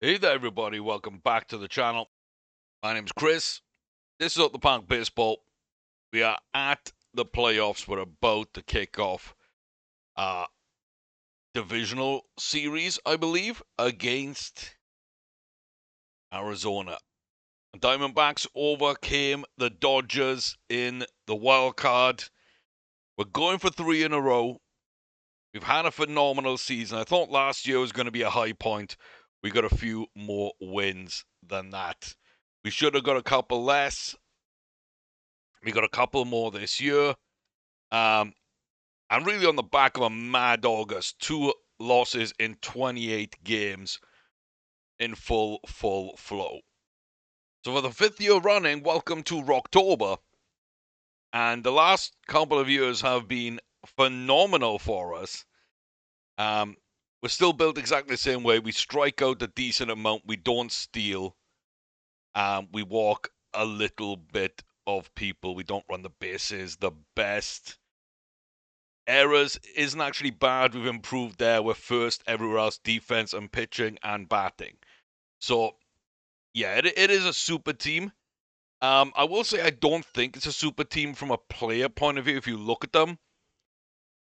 Hey there, everybody. Welcome back to the channel. My name's Chris. This is Up the Park Baseball. We are at the playoffs. We're about to kick off our divisional series, I believe, against Arizona. Diamondbacks overcame the Dodgers in the wild card. We're going for 3 in a row. We've had a phenomenal season. I thought last year was going to be a high point. We got a few more wins than that. We should have got a couple less. We got a couple more this year. I'm really on the back of a mad August. 2 losses in 28 games in full flow. So for the 5th year running, welcome to Rocktober. And the last couple of years have been phenomenal for us. We're still built exactly the same way. We strike out a decent amount. We don't steal. We walk a little bit of people. We don't run the bases the best. Errors isn't actually bad. We've improved there. We're first everywhere else, defense and pitching and batting. So, yeah, it is a super team. I will say I don't think it's a super team from a player point of view. If you look at them,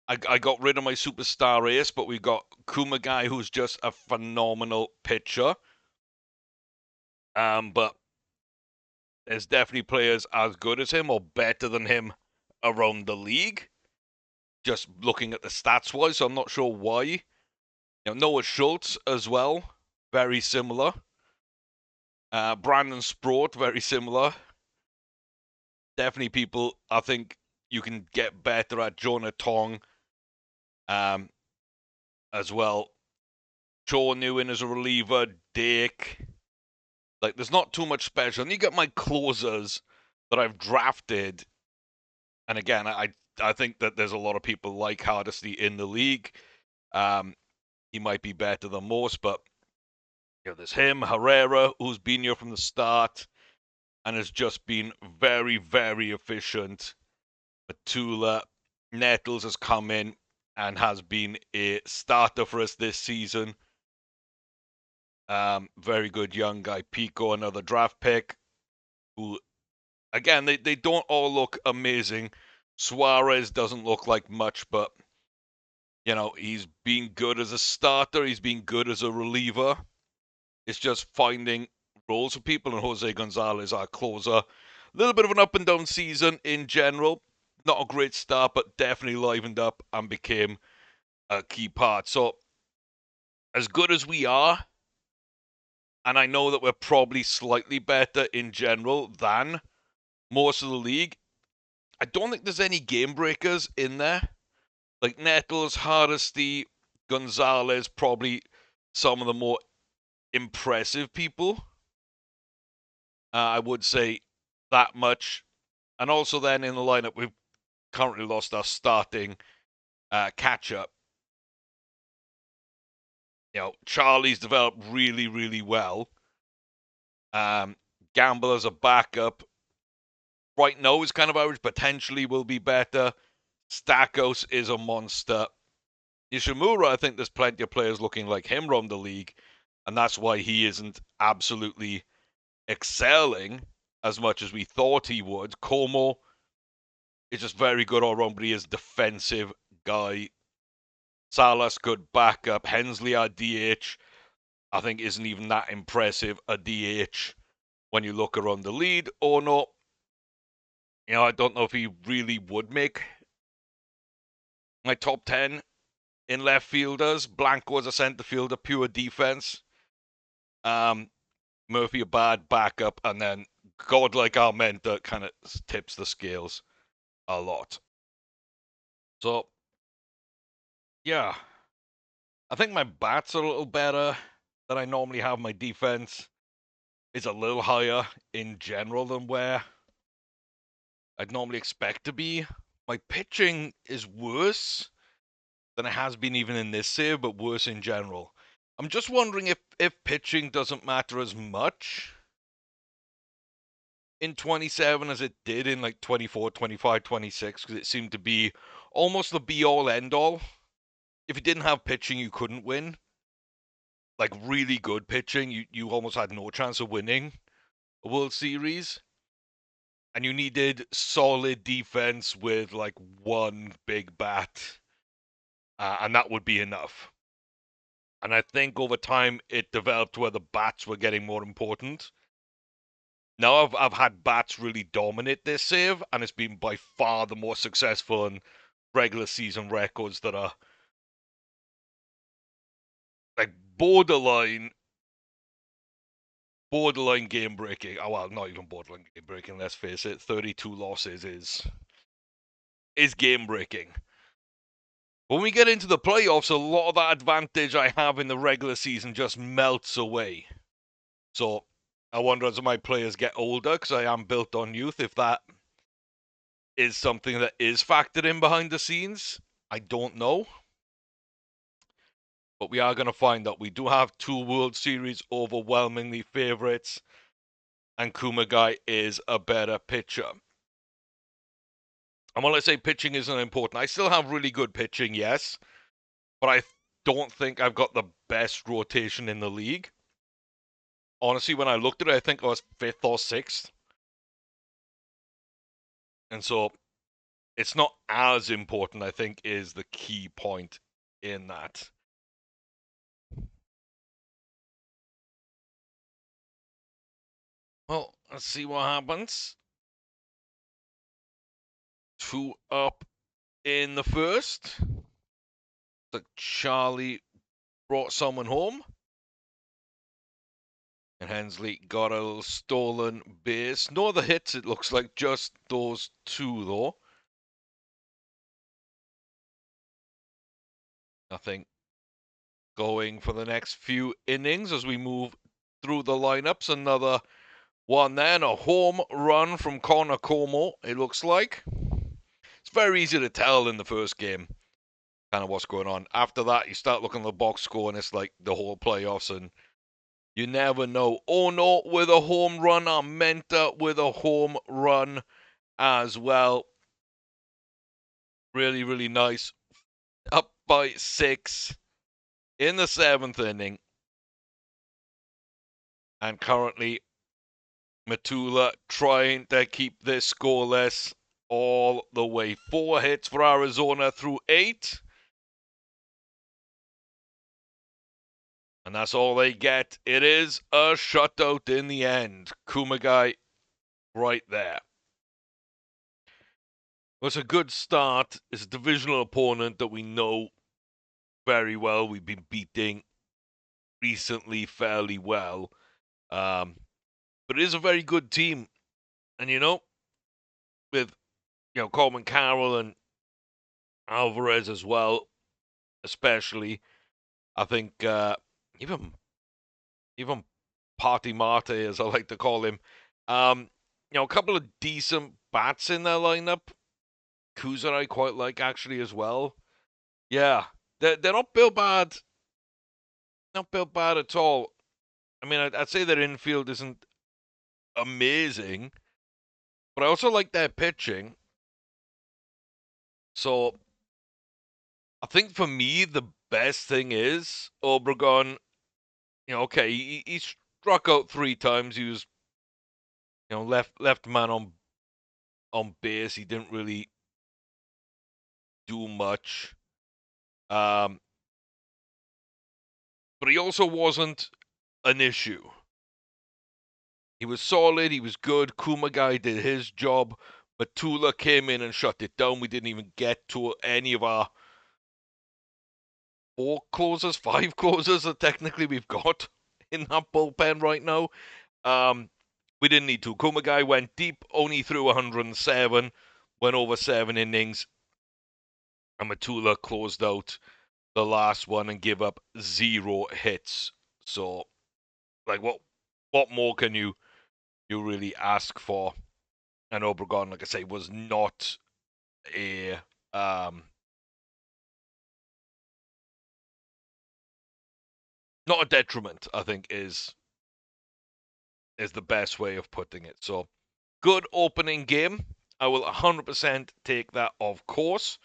I got rid of my superstar ace, but we got Kumagai, who's just a phenomenal pitcher. But there's definitely players as good as him or better than him around the league. Just looking at the stats wise, so I'm not sure why. Noah Schultz as well, very similar. Brandon Sprott, very similar. Definitely people I think you can get better at. Jonah Tong as well. Cho Nguyen as a reliever. Dick. Like, there's not too much special. And you get my closers that I've drafted. And again, I think that there's a lot of people like Hardesty in the league. He might be better than most, but there's him, Herrera, who's been here from the start and has just been very, very efficient. Matula, Nettles has come in and has been a starter for us this season. Very good young guy. Pico, another draft pick, who, again, they don't all look amazing. Suarez doesn't look like much, but, he's been good as a starter. He's been good as a reliever. It's just finding roles for people, and Jose Gonzalez, our closer. A little bit of an up and down season in general. Not a great start, but definitely livened up and became a key part. So, as good as we are, and I know that we're probably slightly better in general than most of the league, I don't think there's any game breakers in there. Like Nettles, Hardesty, Gonzalez, probably some of the more impressive people. I would say that much. And also then in the lineup, we've currently lost our starting catch-up. Charlie's developed really, really well. Gamble as a backup. Right now is kind of average. Potentially will be better. Stakos is a monster. Ishimura, I think there's plenty of players looking like him around the league. And that's why he isn't absolutely excelling as much as we thought he would. Como is just very good all around, but he is a defensive guy. Salas, good backup. Hensley, our DH, I think isn't even that impressive a DH when you look around the lead. Or no, I don't know if he really would make my top 10 in left fielders. Blanco as a center fielder, pure defense. Murphy a bad backup, and then God like Armenta kind of tips the scales a lot. So, yeah. I think my bats are a little better than I normally have. My defense is a little higher in general than where I'd normally expect to be. My pitching is worse than it has been even in this save, but worse in general. I'm just wondering if pitching doesn't matter as much in 27 as it did in like 24, 25, 26, because it seemed to be almost the be-all, end-all. If you didn't have pitching, you couldn't win. like really good pitching, you almost had no chance of winning a World Series. And you needed solid defense with like one big bat, and that would be enough. And I think over time it developed where the bats were getting more important. Now I've had bats really dominate this save, and it's been by far the more successful and regular season records that are like borderline game breaking. Oh well, not even borderline game breaking. Let's face it, 32 losses is game breaking. When we get into the playoffs, a lot of that advantage I have in the regular season just melts away. So I wonder as my players get older, because I am built on youth, if that is something that is factored in behind the scenes. I don't know. But we are going to find out. We do have 2 World Series overwhelmingly favorites, and Kumagai is a better pitcher. And when I say pitching isn't important, I still have really good pitching, yes, but I don't think I've got the best rotation in the league. Honestly, when I looked at it, I think I was 5th or 6th. And so it's not as important, I think, is the key point in that. Well, let's see what happens. 2 up in the first. Like Charlie brought someone home. And Hensley got a little stolen base. No other hits, it looks like, just those 2, though. Nothing going for the next few innings as we move through the lineups. Another one then, a home run from Connor Como, it looks like. It's very easy to tell in the first game kind of what's going on. After that, you start looking at the box score, and it's like the whole playoffs, and you never know. Ono with a home run, Armenta with a home run as well. Really, really nice. Up by 6 in the 7th inning. And currently, Matula trying to keep this scoreless all the way. 4 hits for Arizona through 8. And that's all they get. It is a shutout in the end. Kumagai right there. Well, it's a good start. It's a divisional opponent that we know very well. We've been beating recently fairly well. But it is a very good team. And, with, Coleman Carroll and Alvarez as well, especially, I think even Party Marte, as I like to call him, a couple of decent bats in their lineup. Kuzar I quite like, actually, as well. Yeah, they're not built bad. Not built bad at all. I mean, I'd say their infield isn't amazing, but I also like their pitching. So I think for me, the best thing is Obregon. Okay, he struck out 3 times. He was, left man on base. He didn't really do much. But he also wasn't an issue. He was solid. He was good. Kumagai did his job. Matula came in and shut it down. We didn't even get to any of our 4 closers, 5 closers that technically we've got in that bullpen right now. We didn't need to. Kumagai went deep, only threw 107, went over 7 innings. And Matula closed out the last one and give up 0 hits. So, like, what more can you really ask for? And Obregon, like I say, was not a not a detriment, I think is the best way of putting it. So, good opening game. I will 100% take that, of course.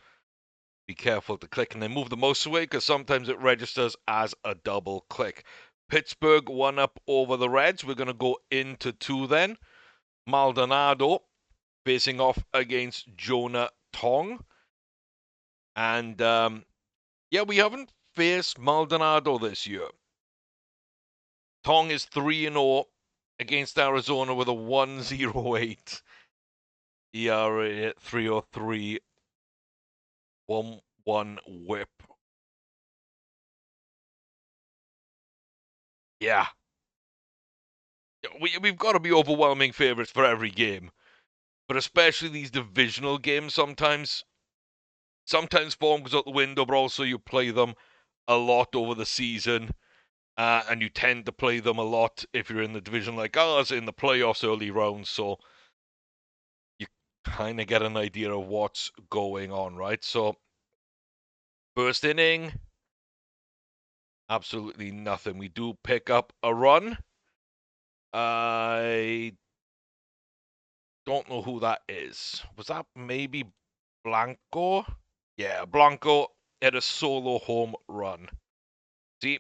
Be careful to click and then move the mouse away, because sometimes it registers as a double click. Pittsburgh 1 up over the Reds. We're going to go into 2 then. Maldonado facing off against Jonah Tong. And, yeah, we haven't faced Maldonado this year. Tong is 3-0 against Arizona with a 1.08 ERA at 3.03, 1-1 whip. Yeah. We've got to be overwhelming favorites for every game. But especially these divisional games sometimes form goes out the window, but also you play them a lot over the season. And you tend to play them a lot if you're in the division like ours in the playoffs early rounds. So you kind of get an idea of what's going on, right? So first inning, absolutely nothing. We do pick up a run. I don't know who that is. Was that maybe Blanco? Yeah, Blanco had a solo home run. See,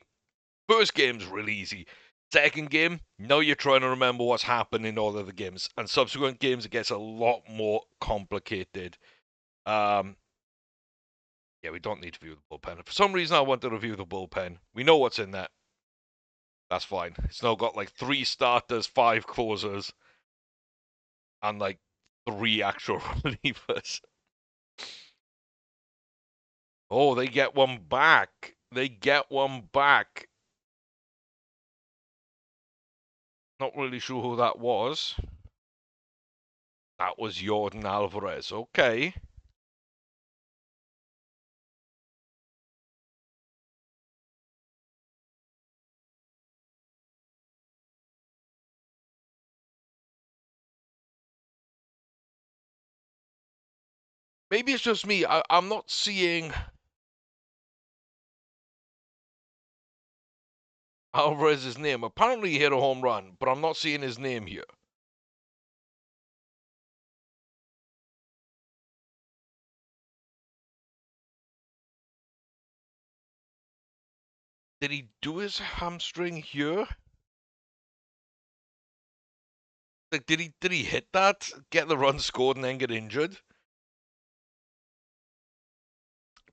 first game's real easy. Second game, now you're trying to remember what's happened in all of the games. And subsequent games, it gets a lot more complicated. Yeah, we don't need to view the bullpen. For some reason, I want to review the bullpen. We know what's in that. That's fine. It's now got like 3 starters, 5 closers, and like 3 actual relievers. Oh, they get one back. They get one back. Not really sure who that was. That was Jordan Alvarez. Okay. Maybe it's just me. I'm not seeing Alvarez's name. Apparently he hit a home run, but I'm not seeing his name here. Did he do his hamstring here? Like, did he hit that, get the run scored, and then get injured?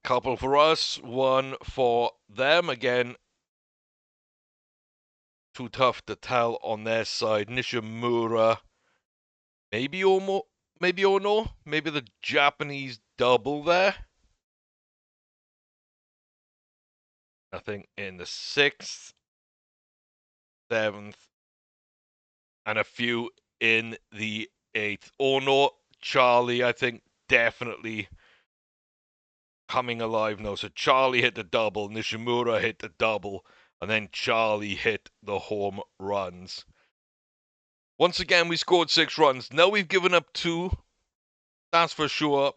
Couple for us, 1 for them. Again, too tough to tell on their side. Nishimura, maybe Ono, maybe the Japanese double there. Nothing in the 6th, 7th, and a few in the 8th. Ono, Charlie, I think, definitely coming alive now. So Charlie hit the double, Nishimura hit the double, and then Charlie hit the home runs. Once again, we scored 6 runs. Now we've given up 2. That's for sure.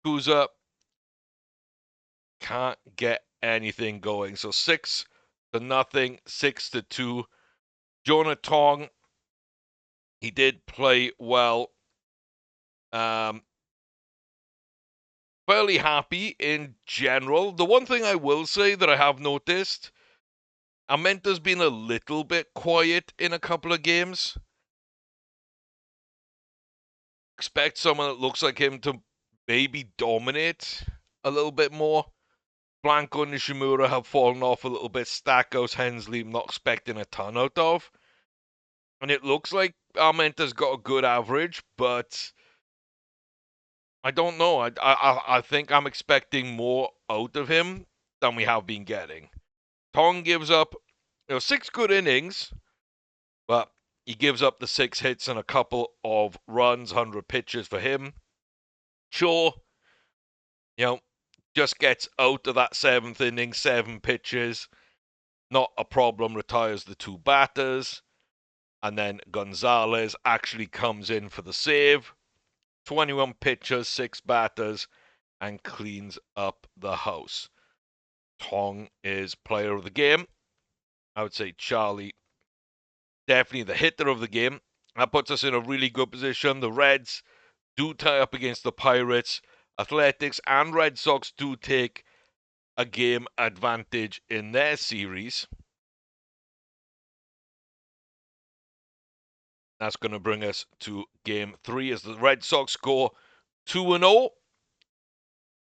Kuza can't get anything going. So 6-0, 6-2. Jonah Tong, he did play well. Fairly happy in general. The one thing I will say that I have noticed, Armenta's been a little bit quiet in a couple of games. Expect someone that looks like him to maybe dominate a little bit more. Blanco and Nishimura have fallen off a little bit. Stackhouse, Hensley, I'm not expecting a ton out of. And it looks like Armenta's got a good average, but I don't know. I think I'm expecting more out of him than we have been getting. Tong gives up 6 good innings, but he gives up the 6 hits and a couple of runs, 100 pitches for him. Sure, just gets out of that 7th inning, 7 pitches, not a problem, retires the 2 batters, and then Gonzalez actually comes in for the save. 21 pitches, 6 batters, and cleans up the house. Tong is player of the game. I would say Charlie, definitely the hitter of the game. That puts us in a really good position. The Reds do tie up against the Pirates. Athletics and Red Sox do take a game advantage in their series. That's going to bring us to Game 3 as the Red Sox score 2-0.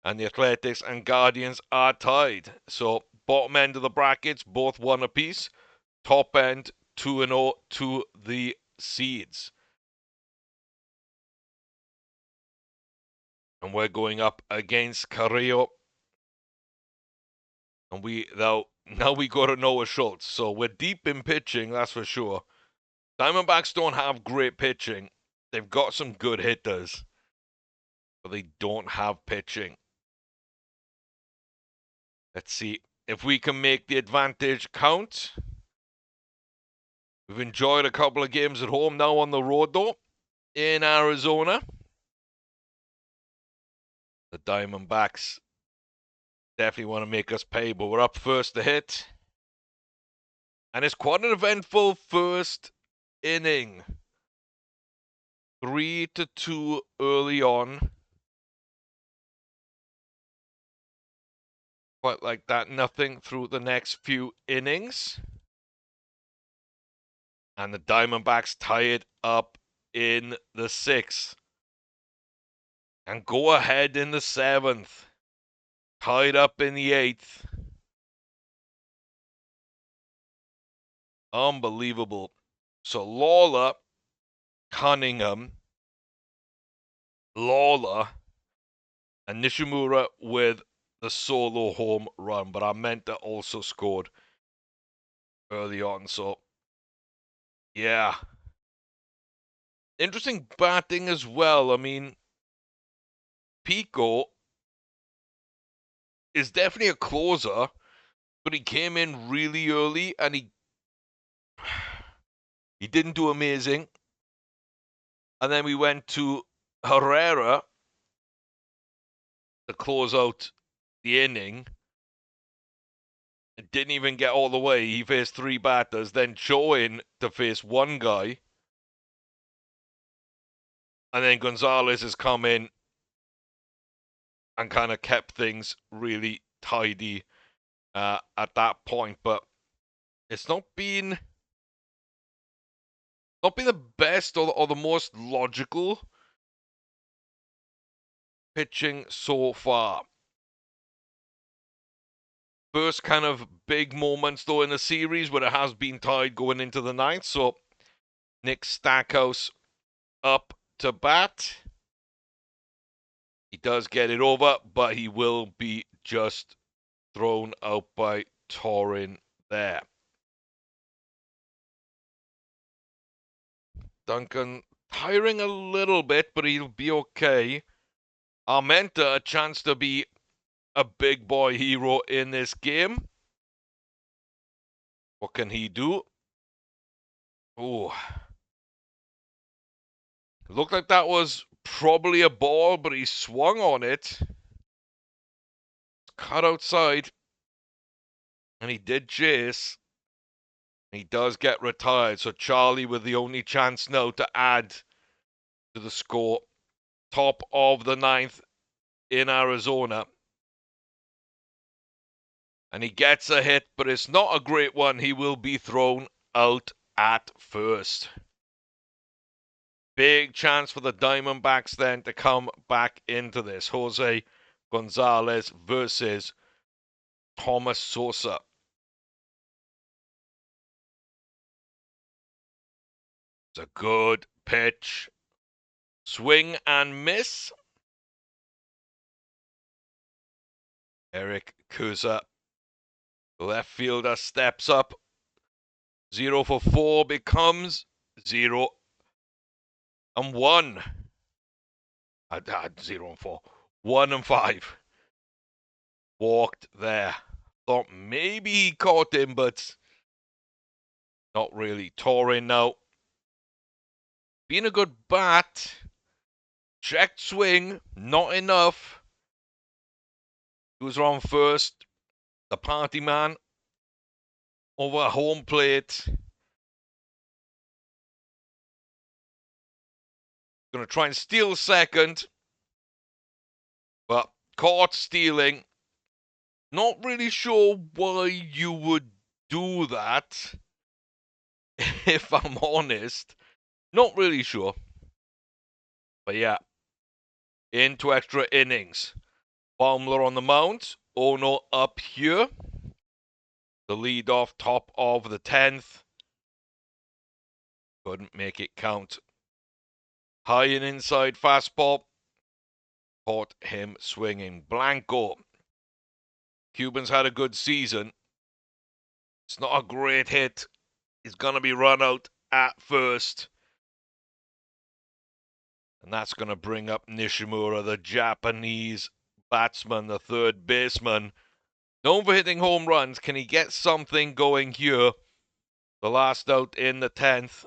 And the Athletics and Guardians are tied. So bottom end of the brackets, both one apiece. Top end, 2-0 to the Seeds. And we're going up against Carrillo. And now we go to Noah Schultz. So we're deep in pitching, that's for sure. Diamondbacks don't have great pitching. They've got some good hitters, but they don't have pitching. Let's see if we can make the advantage count. We've enjoyed a couple of games at home, now on the road though, in Arizona. The Diamondbacks definitely want to make us pay, but we're up first to hit. And it's quite an eventful first inning. 3-2 early on. Quite like that, nothing through the next few innings. And the Diamondbacks tie it up in the 6th. And go ahead in the 7th. Tied up in the 8th. Unbelievable. So Lawler, Cunningham, Lawler, and Nishimura with the solo home run. But Armenta also scored early on. So, yeah. Interesting batting as well. I mean, Pico is definitely a closer, but he came in really early and he didn't do amazing. And then we went to Herrera to close out the inning. It didn't even get all the way. He faced 3 batters, then Cho in to face 1 guy. And then Gonzalez has come in and kind of kept things really tidy at that point. But it's not been the best or the most logical pitching so far. First kind of big moments, though, in the series where it has been tied going into the 9th. So Nick Stackhouse up to bat. He does get it over, but he will be just thrown out by Torin there. Duncan tiring a little bit, but he'll be okay. Armenta, a chance to be a big boy hero in this game. What can he do? Oh. Looked like that was probably a ball, but he swung on it. Cut outside. And he did chase. He does get retired. So Charlie with the only chance now to add to the score. Top of the 9th in Arizona. And he gets a hit, but it's not a great one. He will be thrown out at first. Big chance for the Diamondbacks then to come back into this. Jose Gonzalez versus Thomas Sosa. It's a good pitch. Swing and miss. Eric Kuza, left fielder, steps up. 0 for 4 becomes 0 and 1. 0 and 4. 1 and 5. Walked there. Thought maybe he caught him, but not really. Torin now. Being a good bat. Checked swing. Not enough. He was on first. The party man. Over home plate. Going to try and steal second. But caught stealing. Not really sure why you would do that. If I'm honest. Not really sure. But yeah, into extra innings. Baumler on the mound. Ono up here. The lead off top of the 10th. Couldn't make it count. High and inside fastball. Caught him swinging. Blanco. Cuban's had a good season. It's not a great hit. He's going to be run out at first. And that's going to bring up Nishimura, the Japanese batsman, the third baseman. Known for hitting home runs. Can he get something going here? The last out in the 10th.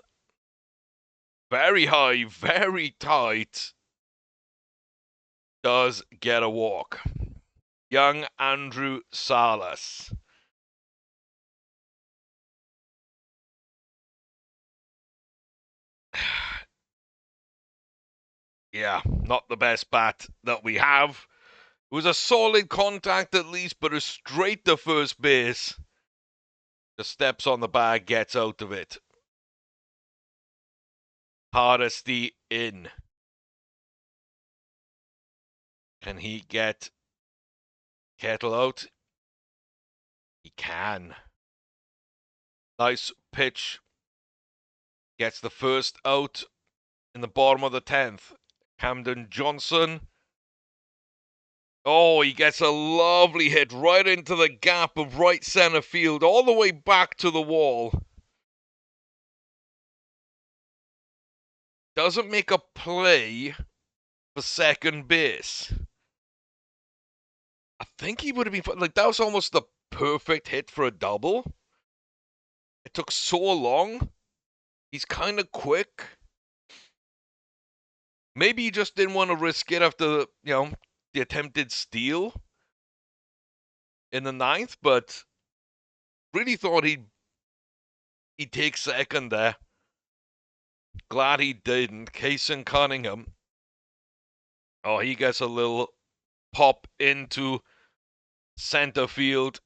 Very high, very tight. Does get a walk. Young Andrew Salas. Yeah, not the best bat that we have. It was a solid contact at least, but a straight to first base. Just steps on the bag, gets out of it. Hardesty in. Can he get Kettle out? He can. Nice pitch. Gets the first out in the bottom of the 10th. Camden Johnson. Oh, he gets a lovely hit right into the gap of right center field, all the way back to the wall. Doesn't make a play for second base. I think he would have been like that was almost the perfect hit for a double. It took so long. He's kind of quick. Maybe he just didn't want to risk it after the attempted steal in the 9th, but really thought he'd take second there. Glad he didn't. Kason Cunningham. Oh, he gets a little pop into center field.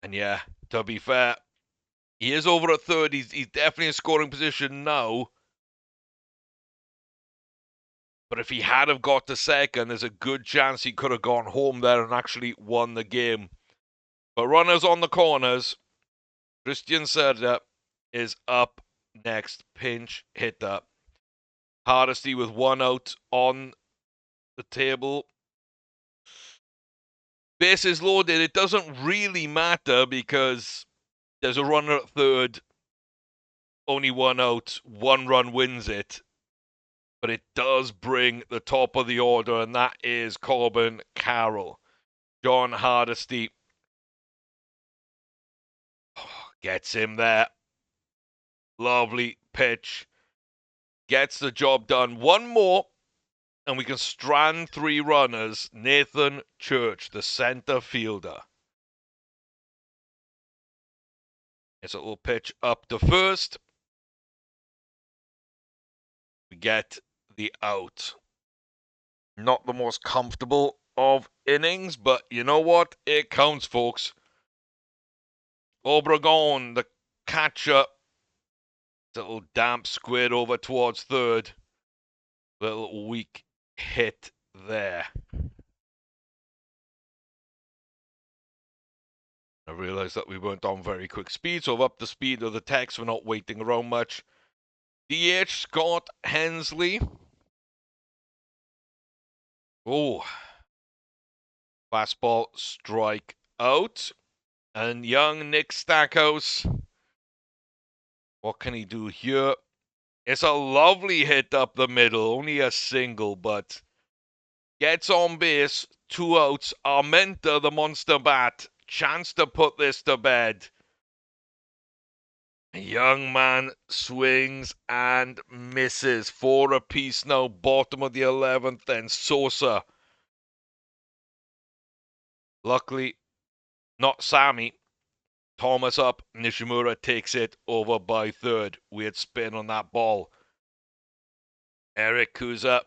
And yeah, to be fair, he is over at third. He's definitely in scoring position now. But if he had have got to second, there's a good chance he could have gone home there and actually won the game. But runners on the corners. Christian Serda is up next. Pinch hitter. Hardesty with one out on the table. Bases loaded. It doesn't really matter because there's a runner at third. Only one out. One run wins it. But it does bring the top of the order, and that is Corbin Carroll. John Hardesty gets him there. Lovely pitch. Gets the job done. One more, and we can strand 3 runners. Nathan Church, the center fielder. It's a little pitch up to first. We get the out. Not the most comfortable of innings, but you know what? It counts, folks. Obregon, the catcher. Little damp squid over towards third. Little weak hit there. I realized that we weren't on very quick speed, so I've upped the speed of the text. We're not waiting around much. DH Scott Hensley. Oh. Fastball strike out. And young Nick Stackhouse. What can he do here? It's a lovely hit up the middle. Only a single, but gets on base. 2 outs. Armenta, the monster bat. Chance to put this to bed. Young man swings and misses. 4 apiece now. Bottom of the 11th. Then Sosa. Luckily, not Sammy. Thomas up. Nishimura takes it over by third. Weird spin on that ball. Eric Kuza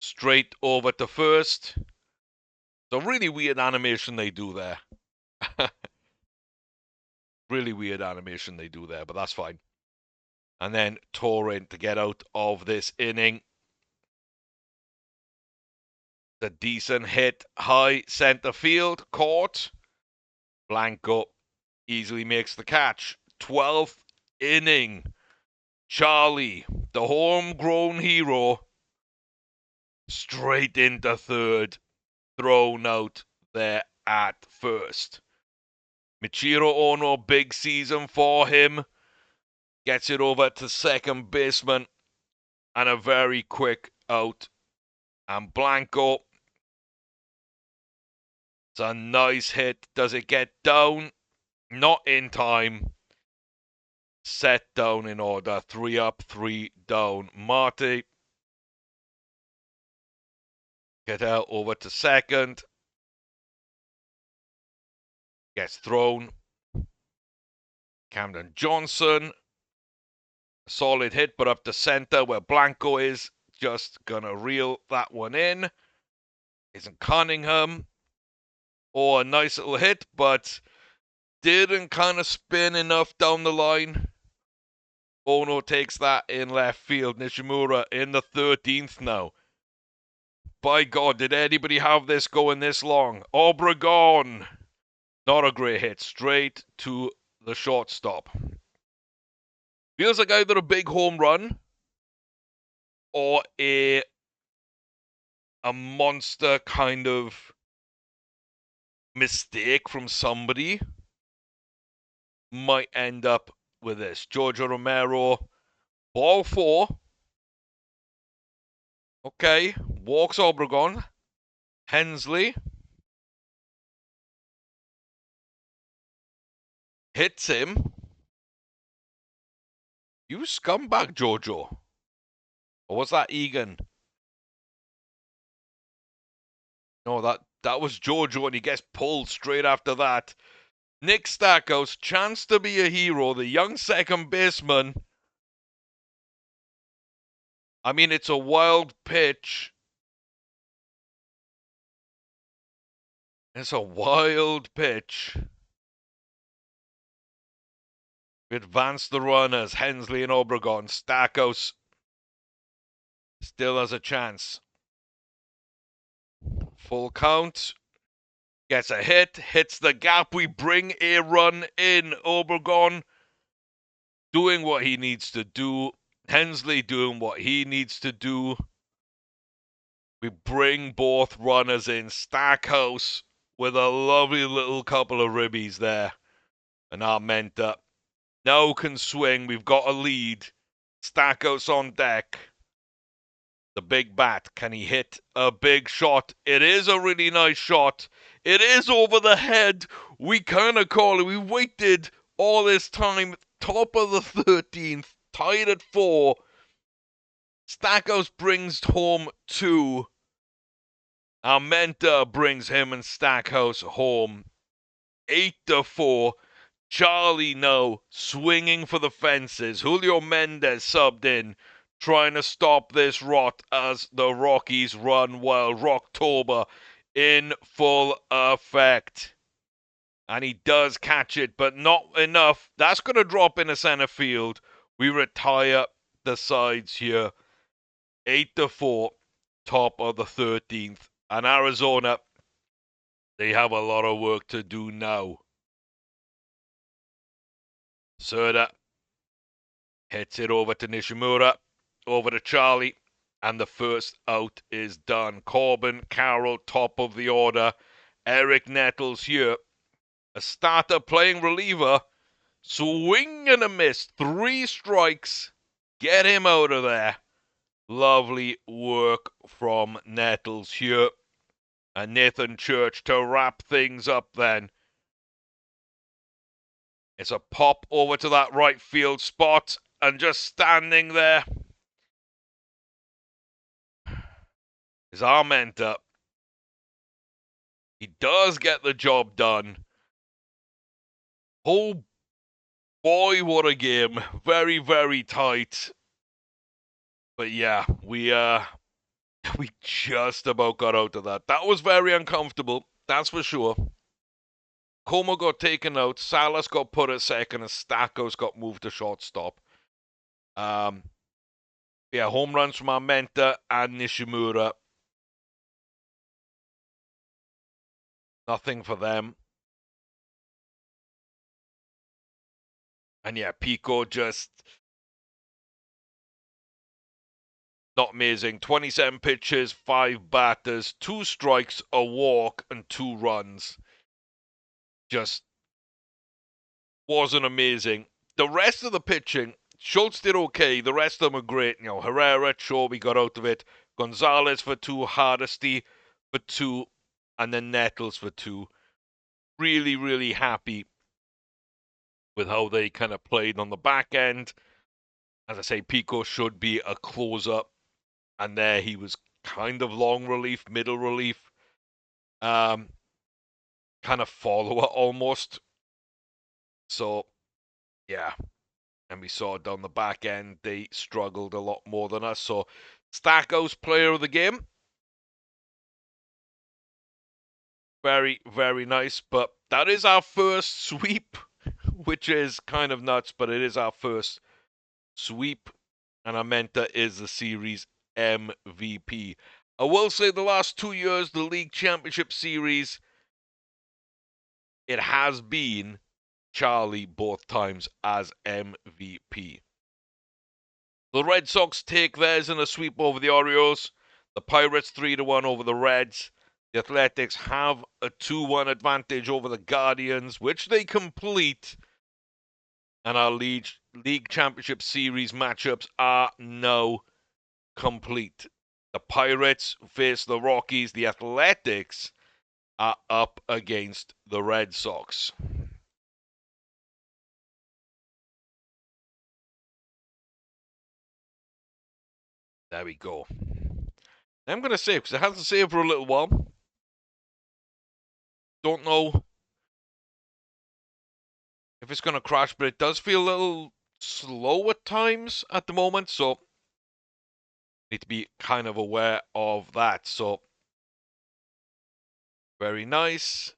straight over to first. It's a really weird animation they do there. Really weird animation they do there, but that's fine. And then Torrent to get out of this inning. The decent hit, high center field, caught. Blanco easily makes the catch. 12th inning. Charlie, the homegrown hero, straight into third, thrown out there at first. Michiro Ono, big season for him. Gets it over to second baseman, and a very quick out. And Blanco, it's a nice hit. Does it get down? Not in time. Set down in order. 3 up, 3 down. Marty, get out over to second. Gets thrown. Camden Johnson, solid hit, but up to center where Blanco is. Just gonna reel that one in. Isn't Cunningham. Or a nice little hit, but didn't kind of spin enough down the line. Ono takes that in left field. Nishimura in the 13th now. By God, did anybody have this going this long? Obregon. Not a great hit. Straight to the shortstop. Feels like either a big home run or a monster kind of mistake from somebody might end up with this. Georgia Romero, ball 4. Okay, walks Obregon. Hensley hits him. You scumbag, Jojo. Or was that Egan? No, that was Jojo, and he gets pulled straight after that. Nick Stackhouse, chance to be a hero, the young second baseman. I mean, it's a wild pitch. It's a wild pitch. Advance the runners, Hensley and Obregon. Stackhouse still has a chance. Full count. Gets a hit, hits the gap. We bring a run in. Obregon doing what he needs to do. Hensley doing what he needs to do. We bring both runners in. Stackhouse with a lovely little couple of ribbies there. And Armenta now can swing. We've got a lead. Stackhouse on deck. The big bat. Can he hit a big shot? It is a really nice shot. It is over the head. We kind of call it. We waited all this time. Top of the 13th. Tied at 4. Stackhouse brings home 2. Armenta brings him and Stackhouse home. 8-4. Charlie now swinging for the fences. Julio Mendez subbed in, trying to stop this rot as the Rockies run wild. Rocktober in full effect. And he does catch it, but not enough. That's going to drop into center field. We retire the sides here. 8-4, top of the 13th. And Arizona, they have a lot of work to do now. Serda hits it over to Nishimura, over to Charlie, and the first out is done. Corbin, Carroll, top of the order. Eric Nettles here. A starter playing reliever. Swing and a miss. 3 strikes. Get him out of there. Lovely work from Nettles here. And Nathan Church to wrap things up then. It's a pop over to that right field spot. And just standing there is Armenta. He does get the job done. Oh boy, what a game. Very, very tight. But yeah, we just about got out of that. That was very uncomfortable, that's for sure. Como got taken out, Salas got put at second, and Stakos got moved to shortstop. Yeah, home runs from Armenta and Nishimura. Nothing for them. And yeah, Pico just not amazing. 27 pitches, 5 batters, 2 strikes, a walk, and 2 runs. Just wasn't amazing. The rest of the pitching, Schultz did okay. The rest of them are great. You know, Herrera, Chobi got out of it. Gonzalez for 2, Hardesty for 2, and then Nettles for 2. Really, really happy with how they kind of played on the back end. As I say, Pico should be a closer, and there he was kind of long relief, middle relief, kind of follower almost. So, yeah. And we saw down the back end, they struggled a lot more than us. So, Stakos, player of the game. Very, very nice. But that is our first sweep, which is kind of nuts, but it is our first sweep. And Armenta is the series MVP. I will say the last 2 years, the League Championship Series, it has been Charlie both times as MVP. The Red Sox take theirs in a sweep over the Orioles. The Pirates 3-1 over the Reds. The Athletics have a 2-1 advantage over the Guardians, which they complete. And our League Championship Series matchups are now complete. The Pirates face the Rockies. The Athletics are up against the Red Sox. There we go. I'm going to save because it hasn't saved for a little while. Don't know if it's going to crash, but it does feel a little slow at times at the moment, so need to be kind of aware of that. So very nice.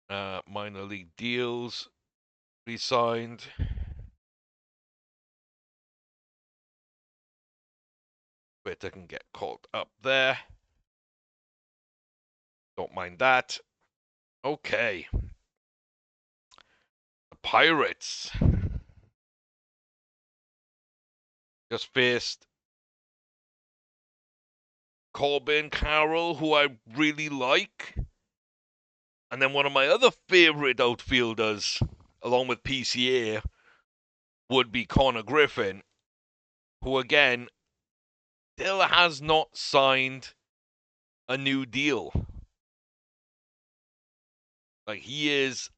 Minor league deals re-signed. Twitter can get called up there. Don't mind that. Okay. The Pirates just faced Corbin Carroll, who I really like. And then one of my other favorite outfielders, along with PCA, would be Connor Griffin, who again still has not signed a new deal. Like, he is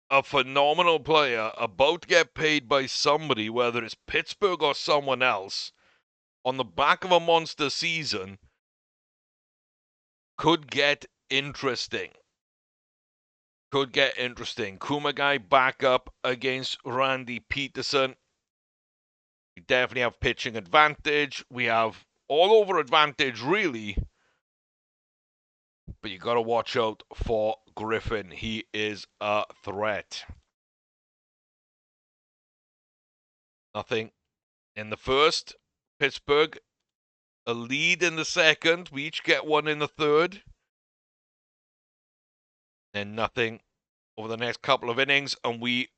a phenomenal player, about to get paid by somebody, whether it's Pittsburgh or someone else, on the back of a monster season. Could get interesting. Kumagai back up against Randy Peterson. We definitely have pitching advantage. We have all over advantage, really. But you got to watch out for Griffin. He is a threat. Nothing in the first. Pittsburgh, a lead in the second. We each get one in the third. And nothing over the next couple of innings. And we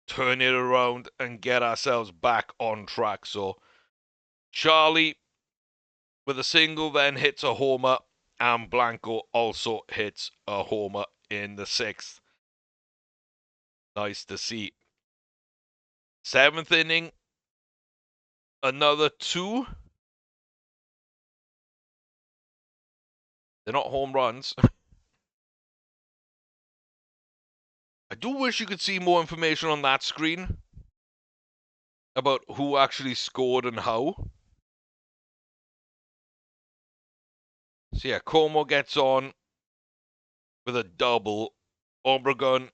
turn it around and get ourselves back on track. So Charlie with a single then hits a homer. And Blanco also hits a homer in the sixth. Nice to see. Seventh inning, another 2. They're not home runs. I do wish you could see more information on that screen about who actually scored and how. So yeah, Como gets on with a double. Obregon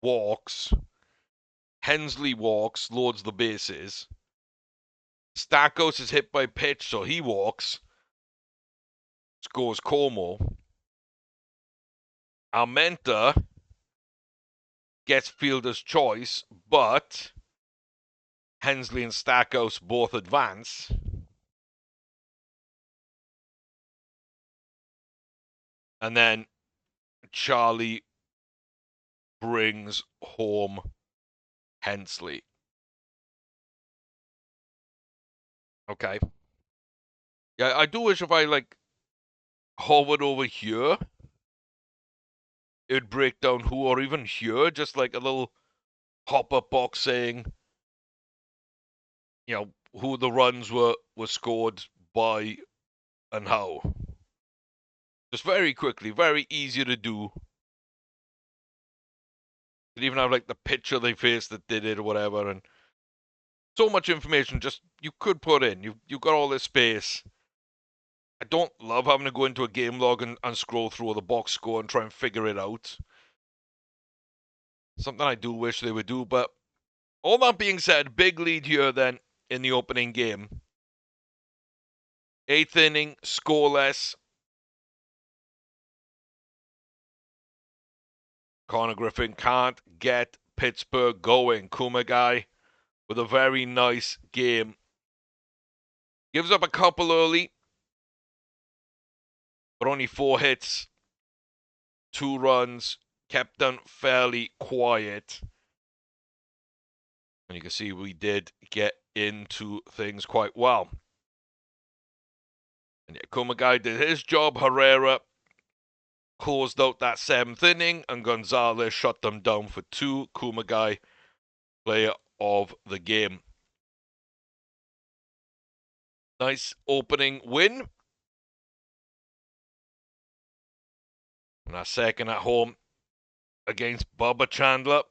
walks. Hensley walks, loads the bases. Stakos is hit by pitch, so he walks. Scores Como. Armenta gets fielder's choice, but Hensley and Stackhouse both advance. And then Charlie brings home Hensley. Okay. Yeah, I do wish if I, like, hovered over here, it would break down who, or even here, just like a little pop-up box saying, you know, who the runs were scored by and how. Just very quickly, very easy to do. Could even have, like, the picture they faced that did it or whatever, and so much information just you could put in. You've got all this space. I don't love having to go into a game log and scroll through the box score and try and figure it out. Something I do wish they would do, but all that being said, big lead here then in the opening game. 8th inning, scoreless. Connor Griffin can't get Pittsburgh going. Kumagai with a very nice game. Gives up a couple early, but only 4 hits, 2 runs, kept them fairly quiet. And you can see we did get into things quite well. And yeah, Kumagai did his job. Herrera closed out that 7th inning, and Gonzalez shut them down for 2. Kumagai, player of the game. Nice opening win. And our second at home against Bubba Chandler.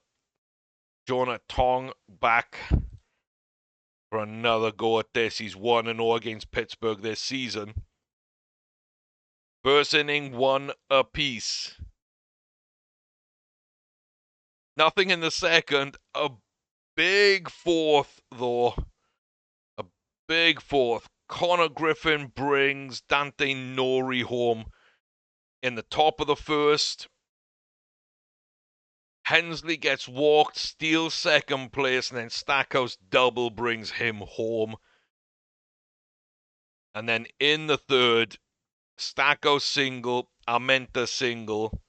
Jonah Tong back for another go at this. He's 1-0 against Pittsburgh this season. First inning, 1 apiece. Nothing in the second. A big 4th, though. A big 4th. Connor Griffin brings Dante Nori home in the top of the first. Hensley gets walked, steals second place, and then Stackhouse double brings him home. And then in the third, Stackhouse single, Armenta single.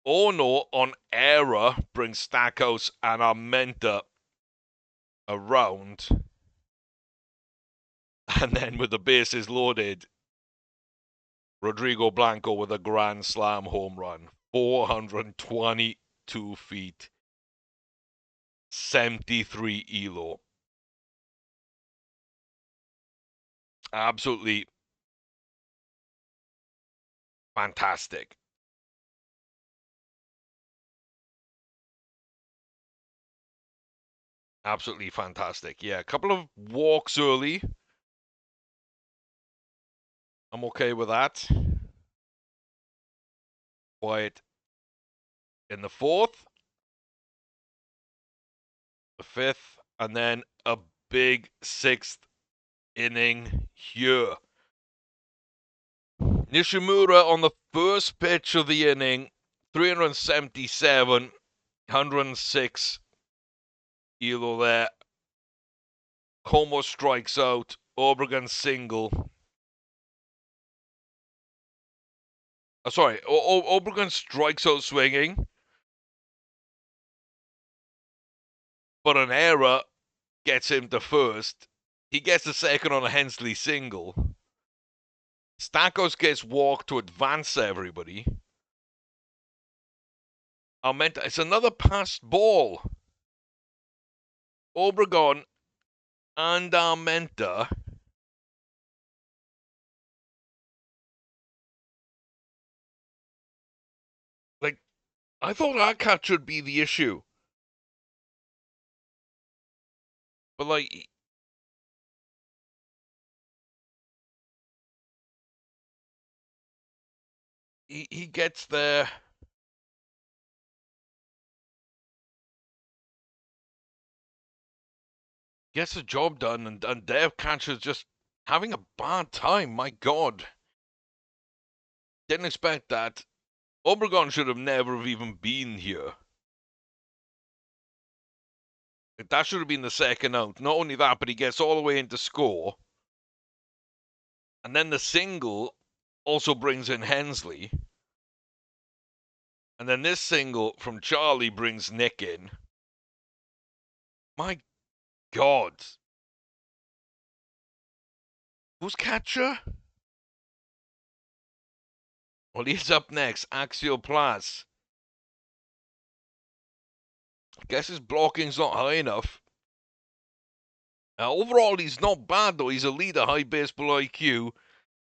Ono on error brings Stackhouse and Armenta around. And then with the bases loaded, Rodrigo Blanco with a grand slam home run. 422 feet. 73 elo. Absolutely fantastic. Absolutely fantastic. Yeah, a couple of walks early. I'm okay with that. Quiet in the 4th, the 5th, and then a big 6th inning here. Nishimura on the first pitch of the inning, 377, 106 elo there. Como strikes out, Obregon single. Sorry, Obregon strikes out swinging, but an error gets him to first. He gets the second on a Hensley single. Stackhouse gets walked to advance everybody. Armenta, it's another passed ball. Obregon and Armenta. Like, I thought our catch would be the issue. But, like, he gets there. Gets the job done, and Dev catcher's just having a bad time. My God. Didn't expect that. Obregon should have never have even been here. That should have been the second out. Not only that, but he gets all the way into score. And then the single also brings in Hensley. And then this single from Charlie brings Nick in. My God. Who's catcher? Well, he's up next. Axial Plaz. Guess his blocking's not high enough. Overall, he's not bad, though. He's a leader, high baseball IQ,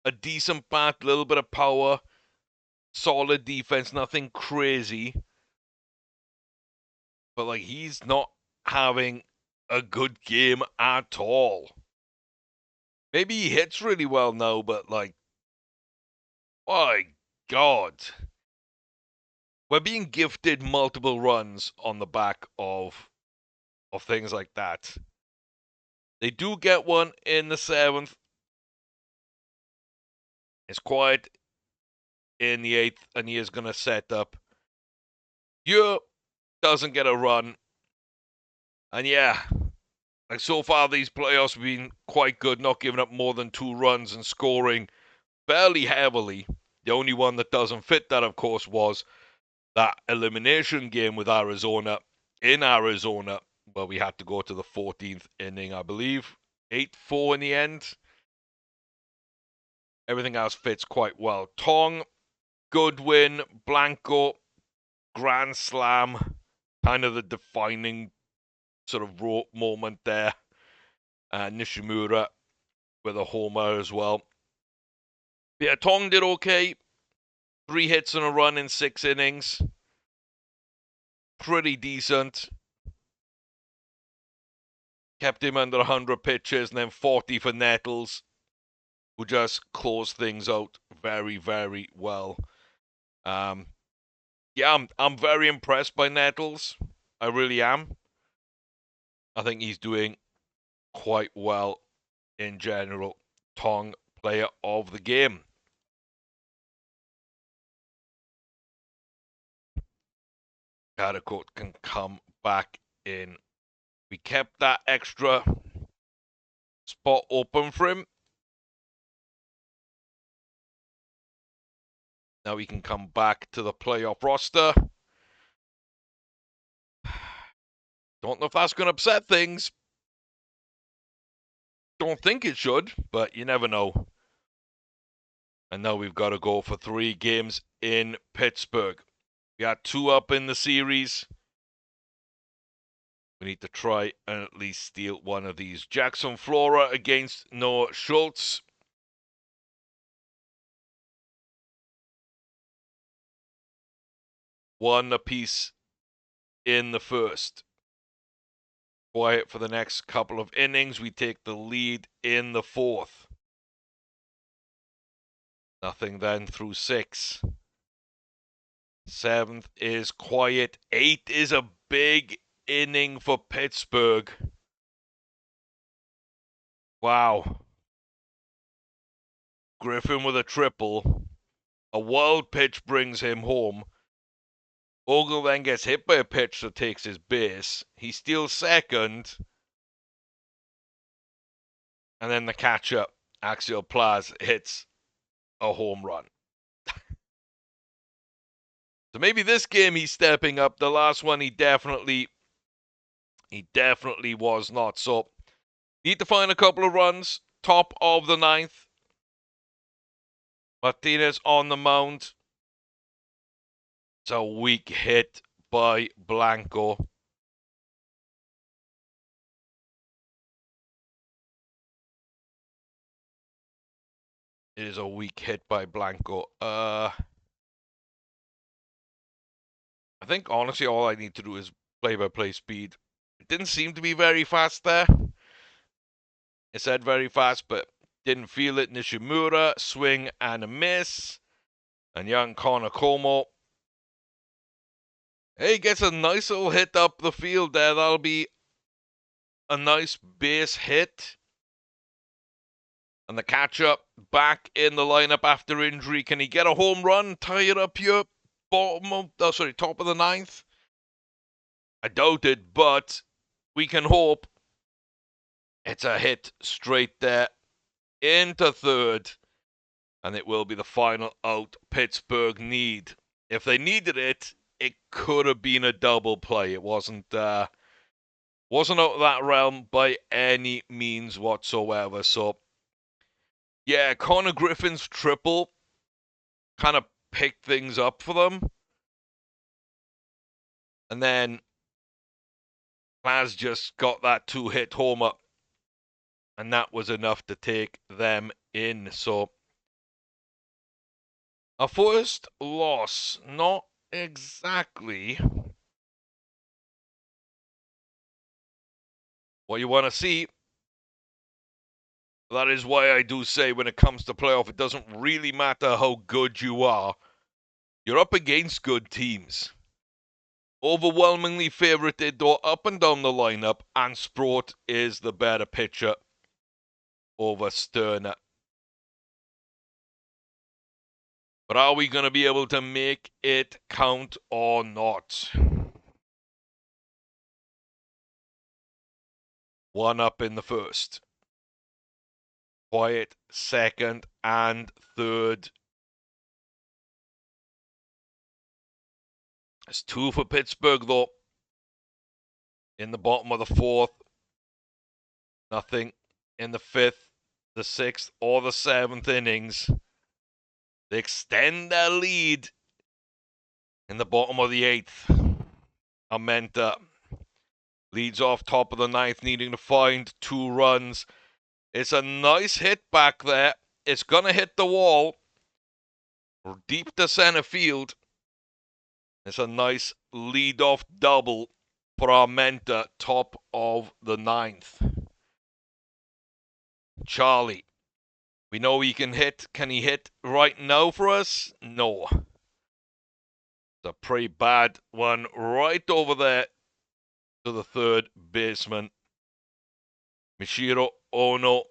a decent bat, little bit of power, solid defense, nothing crazy. But, like, he's not having a good game at all. Maybe he hits really well now, but, like, my God. We're being gifted multiple runs on the back of things like that. They do get one in the 7th. It's quiet in the 8th, and he is going to set up. Europe doesn't get a run. And yeah, like so far these playoffs have been quite good, not giving up more than 2 runs and scoring fairly heavily. The only one that doesn't fit that, of course, was that elimination game with Arizona in Arizona, where we had to go to the 14th inning, I believe. 8-4 in the end. Everything else fits quite well. Tong, Goodwin, Blanco, grand slam, kind of the defining sort of moment there. Nishimura with a homer as well. Yeah, Tong did okay. 3 hits and a run in 6 innings. Pretty decent. Kept him under 100 pitches, and then 40 for Nettles, who just closed things out very, very well. Yeah, I'm very impressed by Nettles. I really am. I think he's doing quite well in general. Tong, player of the game. Catacourt can come back in. We kept that extra spot open for him. Now he can come back to the playoff roster. Don't know if that's going to upset things. Don't think it should, but you never know. And now we've got to go for 3 games in Pittsburgh. We got 2 up in the series. We need to try and at least steal one of these. Jackson Flora against Noah Schultz. One apiece in the first. Quiet for the next couple of innings. We take the lead in the 4th. Nothing then through 6. 7th is quiet. 8th is a big inning for Pittsburgh. Wow. Griffin with a triple. A wild pitch brings him home. Ogle then gets hit by a pitch that takes his base. He steals second. And then the catcher, Axial Plaz, hits a home run. So maybe this game he's stepping up. The last one he definitely was not. So need to find a couple of runs. Top of the 9th. Martinez on the mound. It's a weak hit by Blanco. It is a weak hit by Blanco. I think, honestly, all I need to do is play-by-play speed. It didn't seem to be very fast there. It said very fast, but didn't feel it. Nishimura, swing and a miss. And young Connor Como. Hey, gets a nice little hit up the field there. That'll be a nice base hit. And the catcher back in the lineup after injury. Can he get a home run? Tie it up here. top of the ninth? I doubt it, but we can hope. It's a hit straight there into third, and it will be the final out Pittsburgh need. If they needed it, it could have been a double play. It wasn't out of that realm by any means whatsoever. So, yeah, Connor Griffin's triple kind of picked things up for them. And then Plaz just got that two-hit homer, and that was enough to take them in. So, a first loss, not exactly what you want to see. That is why I do say when it comes to playoff, it doesn't really matter how good you are. You're up against good teams. Overwhelmingly favorited though up and down the lineup, and Sprott is the better pitcher over Sterner. But are we going to be able to make it count or not? One up in the first. Quiet second and third. It's two for Pittsburgh, though. In the bottom of the fourth. Nothing in the fifth, the sixth, or the seventh innings. They extend their lead in the bottom of the eighth. Armenta leads off top of the ninth, needing to find 2 runs. It's a nice hit back there. It's going to hit the wall. Deep to center field. It's a nice lead-off double for Armenta, top of the ninth. Charlie. We know he can hit. Can he hit right now for us? No. It's a pretty bad one right over there to the third baseman. Michiro Ono.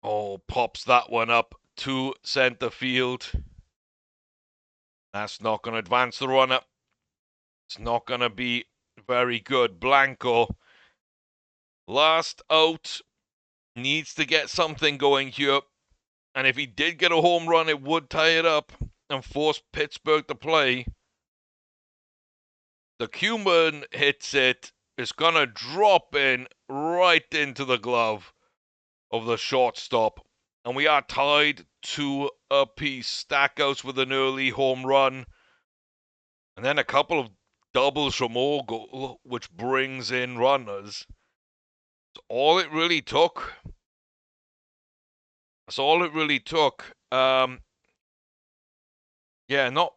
Oh, pops that one up to center field. That's not going to advance the runner. It's not going to be very good. Blanco, last out, needs to get something going here. And if he did get a home run, it would tie it up and force Pittsburgh to play. The Cuban hits it. It's going to drop in right into the glove of the shortstop. And we are tied 2 apiece. Stackhouse with an early home run. And then a couple of doubles from Ogle, which brings in runners. That's all it really took. That's all it really took. Yeah, not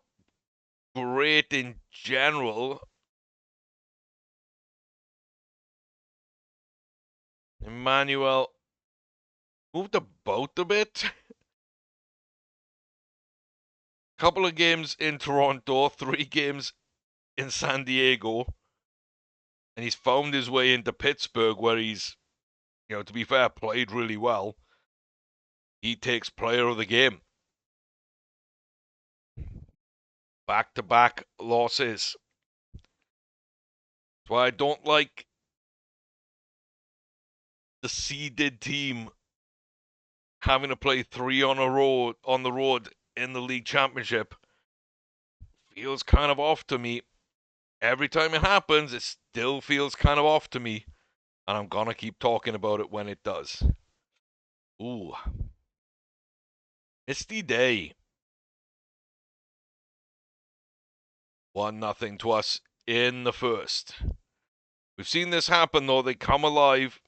great in general. Emmanuel moved about a bit. Couple of games in Toronto, 3 games in San Diego. And he's found his way into Pittsburgh where he's, to be fair, played really well. He takes player of the game. Back-to-back losses. That's why I don't like the seeded team having to play 3 on the road in the league championship. Feels kind of off to me. Every time it happens, it still feels kind of off to me. And I'm going to keep talking about it when it does. Ooh. Misty day. 1-0 to us in the first. We've seen this happen, though. They come alive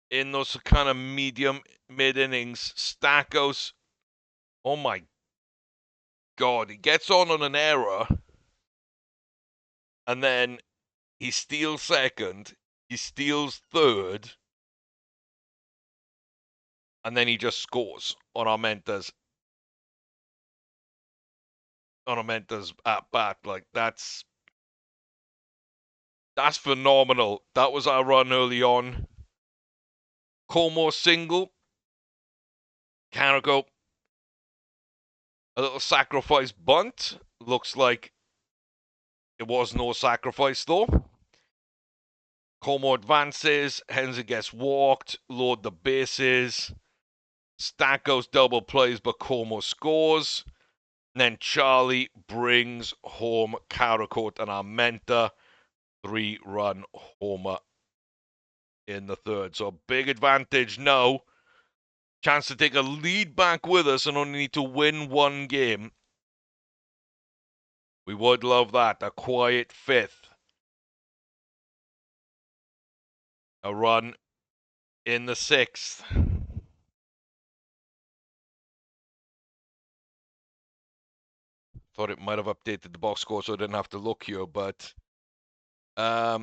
in those kind of mid innings. Stackhouse, oh my God, he gets on an error, and then he steals second, he steals third, and then he just scores on Armenta's at bat. Like, that's phenomenal. That was our run early on. Como single. Carrico A little sacrifice bunt. Looks like it was no sacrifice, though. Como advances. Hensley gets walked. Load the bases. Stackos double plays, but Como scores. And then Charlie brings home Caracote and Armenta. 3-run homer in the third. So big advantage now. Chance to take a lead back with us and only need to win one game. We would love that. A quiet fifth. A run in the sixth. Thought it might have updated the box score so I didn't have to look here, but a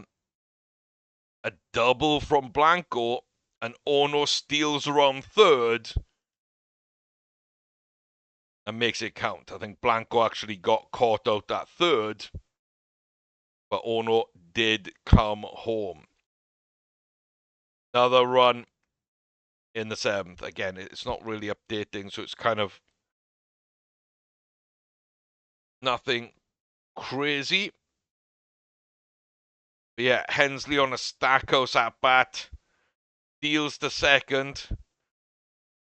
double from Blanco and Ono steals around third and makes it count. I think Blanco actually got caught out at third, but Ono did come home. Another run in the seventh. Again, it's not really updating, so it's kind of nothing crazy. But yeah, Hensley on a Stackhouse at bat. Deals to second.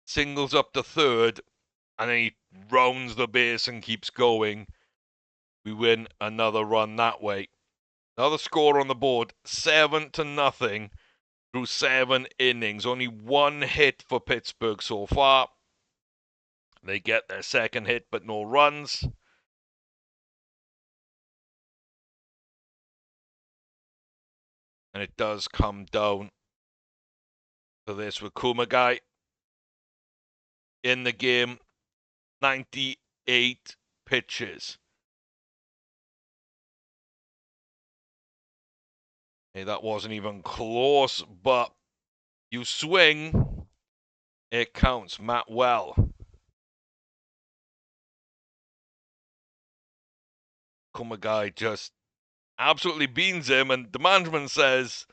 Singles up to third. And then he rounds the base and keeps going. We win another run that way. Another score on the board. 7-0 through 7 innings. Only one hit for Pittsburgh so far. They get their second hit, but no runs. And it does come down to this with Kumagai in the game. 98 pitches. Hey, that wasn't even close, but you swing, it counts. Matt Well. Kumagai just absolutely beans him, and the management says,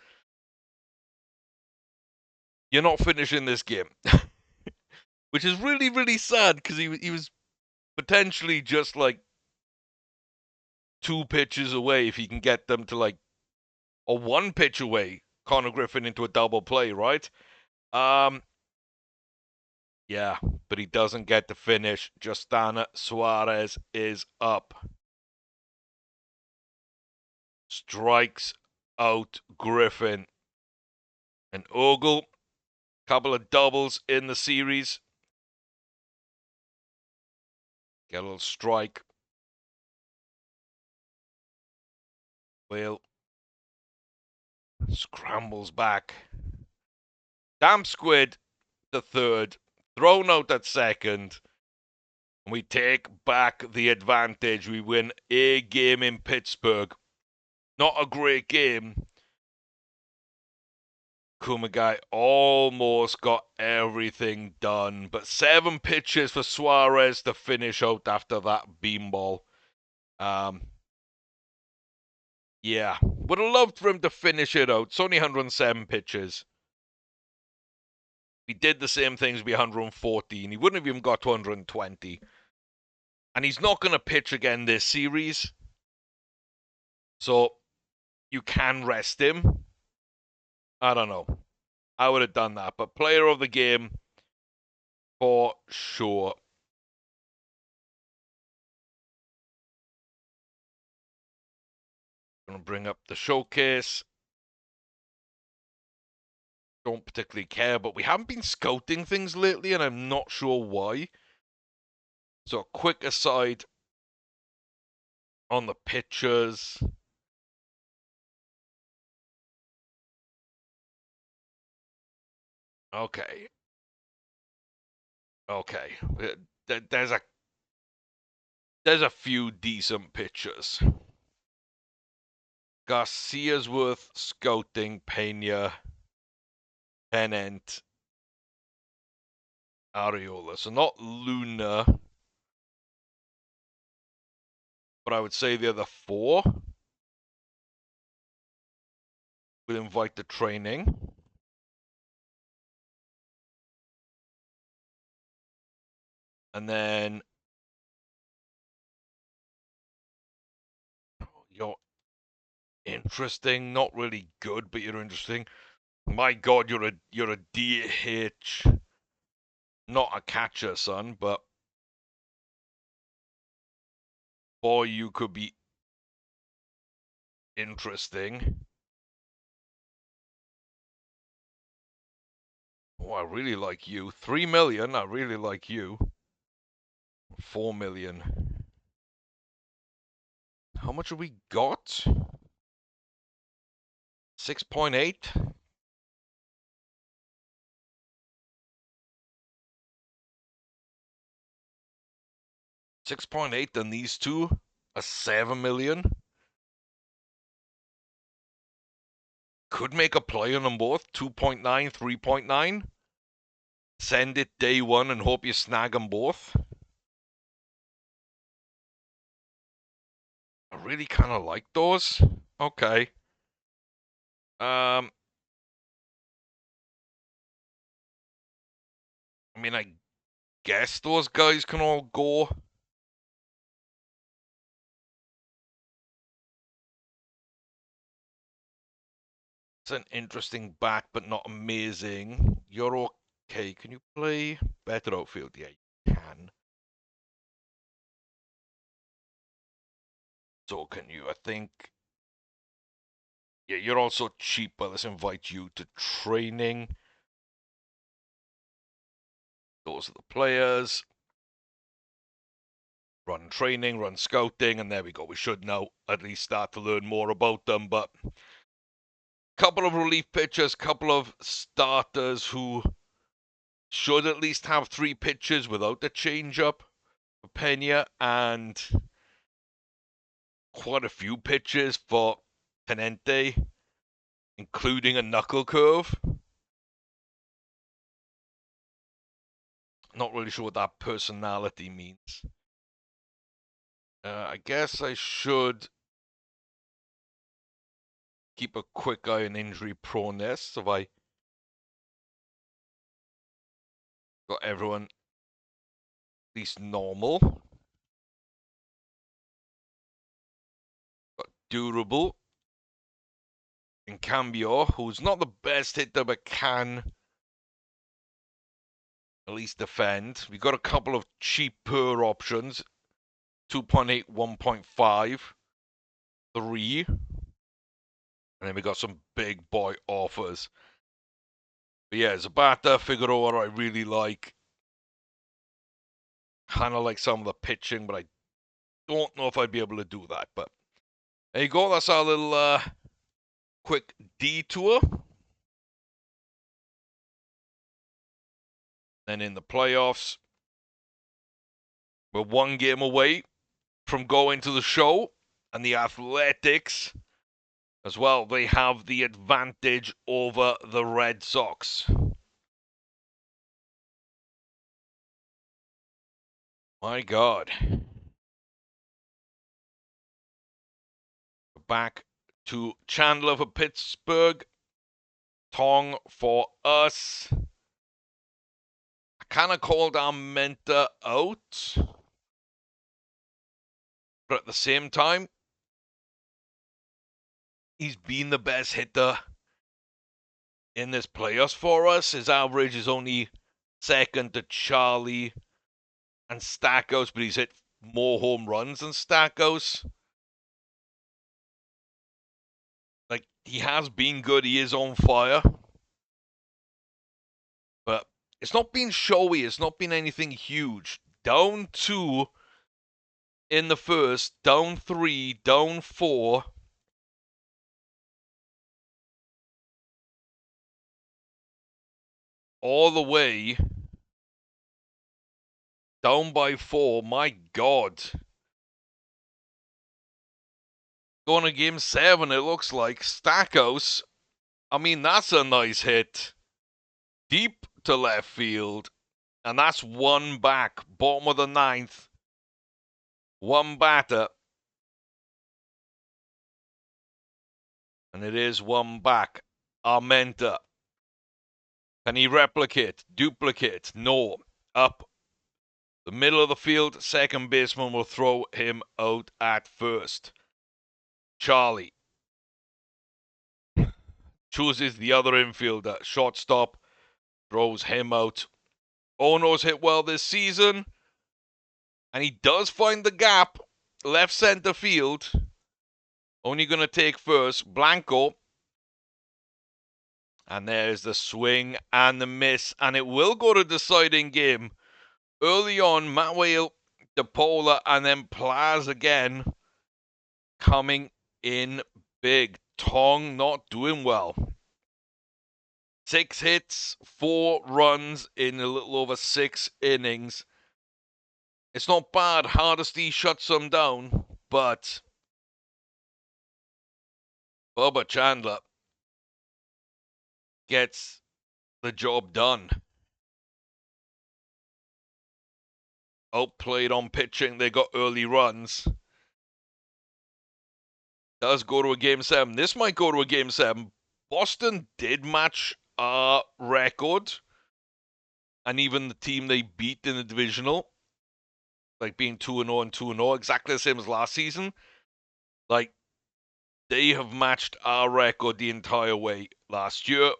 you're not finishing this game. Which is really, really sad, because he was potentially just like 2 pitches away if he can get them to like, or 1 pitch away, Connor Griffin into a double play, right? Yeah, but he doesn't get to finish. Justana Suarez is up. Strikes out Griffin. And Ogle, couple of doubles in the series. Get a little strike. Whale scrambles back. Damn Squid, the third. Thrown out at second. We take back the advantage. We win a game in Pittsburgh. Not a great game. Kumagai almost got everything done, but 7 pitches for Suarez to finish out after that beanball. Yeah, would have loved for him to finish it out. It's only 107 pitches. He did the same things with 114. He wouldn't have even got to 120. And he's not going to pitch again this series. So you can rest him. I don't know. I would have done that. But player of the game, for sure. Going to bring up the showcase. Don't particularly care, but we haven't been scouting things lately, and I'm not sure why. So a quick aside on the pitchers. Okay. Okay. There's a few decent pitchers. Garcia's worth scouting. Pena, Pennant, Ariola. So not Luna, but I would say the other 4 would invite the training. And then interesting. Not really good, but you're interesting. My God, you're a DH, not a catcher, son. But boy, you could be interesting. Oh, I really like you. 3 million. I really like you. 4 million. How much have we got? 6.8. 6.8. Then these two are 7 million. Could make a play on them both. 2.9, 3.9. Send it day one and hope you snag them both. I really kind of like those. Okay. I mean, I guess those guys can all go. It's an interesting back, but not amazing. You're okay. Can you play better outfield? Yeah, you can. So can you. I think. Yeah, you're also cheap, but let's invite you to training. Those are the players. Run training, run scouting, and there we go. We should now at least start to learn more about them. But couple of relief pitchers, couple of starters who should at least have 3 pitches without the changeup for Pena, and quite a few pitches for Tenente, including a knuckle curve. Not really sure what that personality means. I guess I should keep a quick eye on injury proneness. So if I got everyone at least normal. Got durable. And Cambio, who's not the best hitter but can at least defend. We've got a couple of cheaper options. 2.8, 1.5, 3. And then we got some big boy offers. But yeah, Zapata, Figueroa, I really like. Kind of like some of the pitching, but I don't know if I'd be able to do that. But there you go. That's our little quick detour. And in the playoffs, we're 1 game away from going to the show. And the Athletics, as well, they have the advantage over the Red Sox. My God. Back to Chandler for Pittsburgh. Tong for us. I kind of called Armenta out. But at the same time, he's been the best hitter in this playoffs for us. His average is only second to Charlie and Stackhouse, but he's hit more home runs than Stackhouse. Like, he has been good. He is on fire. But it's not been showy. It's not been anything huge. Down 2 in the first. Down 3. Down 4. All the way down by 4. My God. Going to game 7, it looks like. Stackhouse. I mean, that's a nice hit. Deep to left field. And that's 1 back. Bottom of the 9th. 1 batter. And it is 1 back. Armenta. Can he replicate? Duplicate? No. Up the middle of the field. Second baseman will throw him out at first. Charlie. chooses the other infielder. Shortstop throws him out. Ono's hit well this season, and he does find the gap. Left center field. Only going to take first. Blanco. And there's the swing and the miss, and it will go to deciding game. Early on, Matt Whale, DePola, and then Plaz again coming in big. Tong not doing well. 6 hits, 4 runs in a little over 6 innings. It's not bad. Hardesty shuts them down, but Bubba Chandler gets the job done. Outplayed on pitching. They got early runs. Does go to a game 7. This might go to a game 7. Boston did match our record, and even the team they beat in the divisional, like being 2-0 and 2-0, exactly the same as last season. Like, they have matched our record the entire way last year.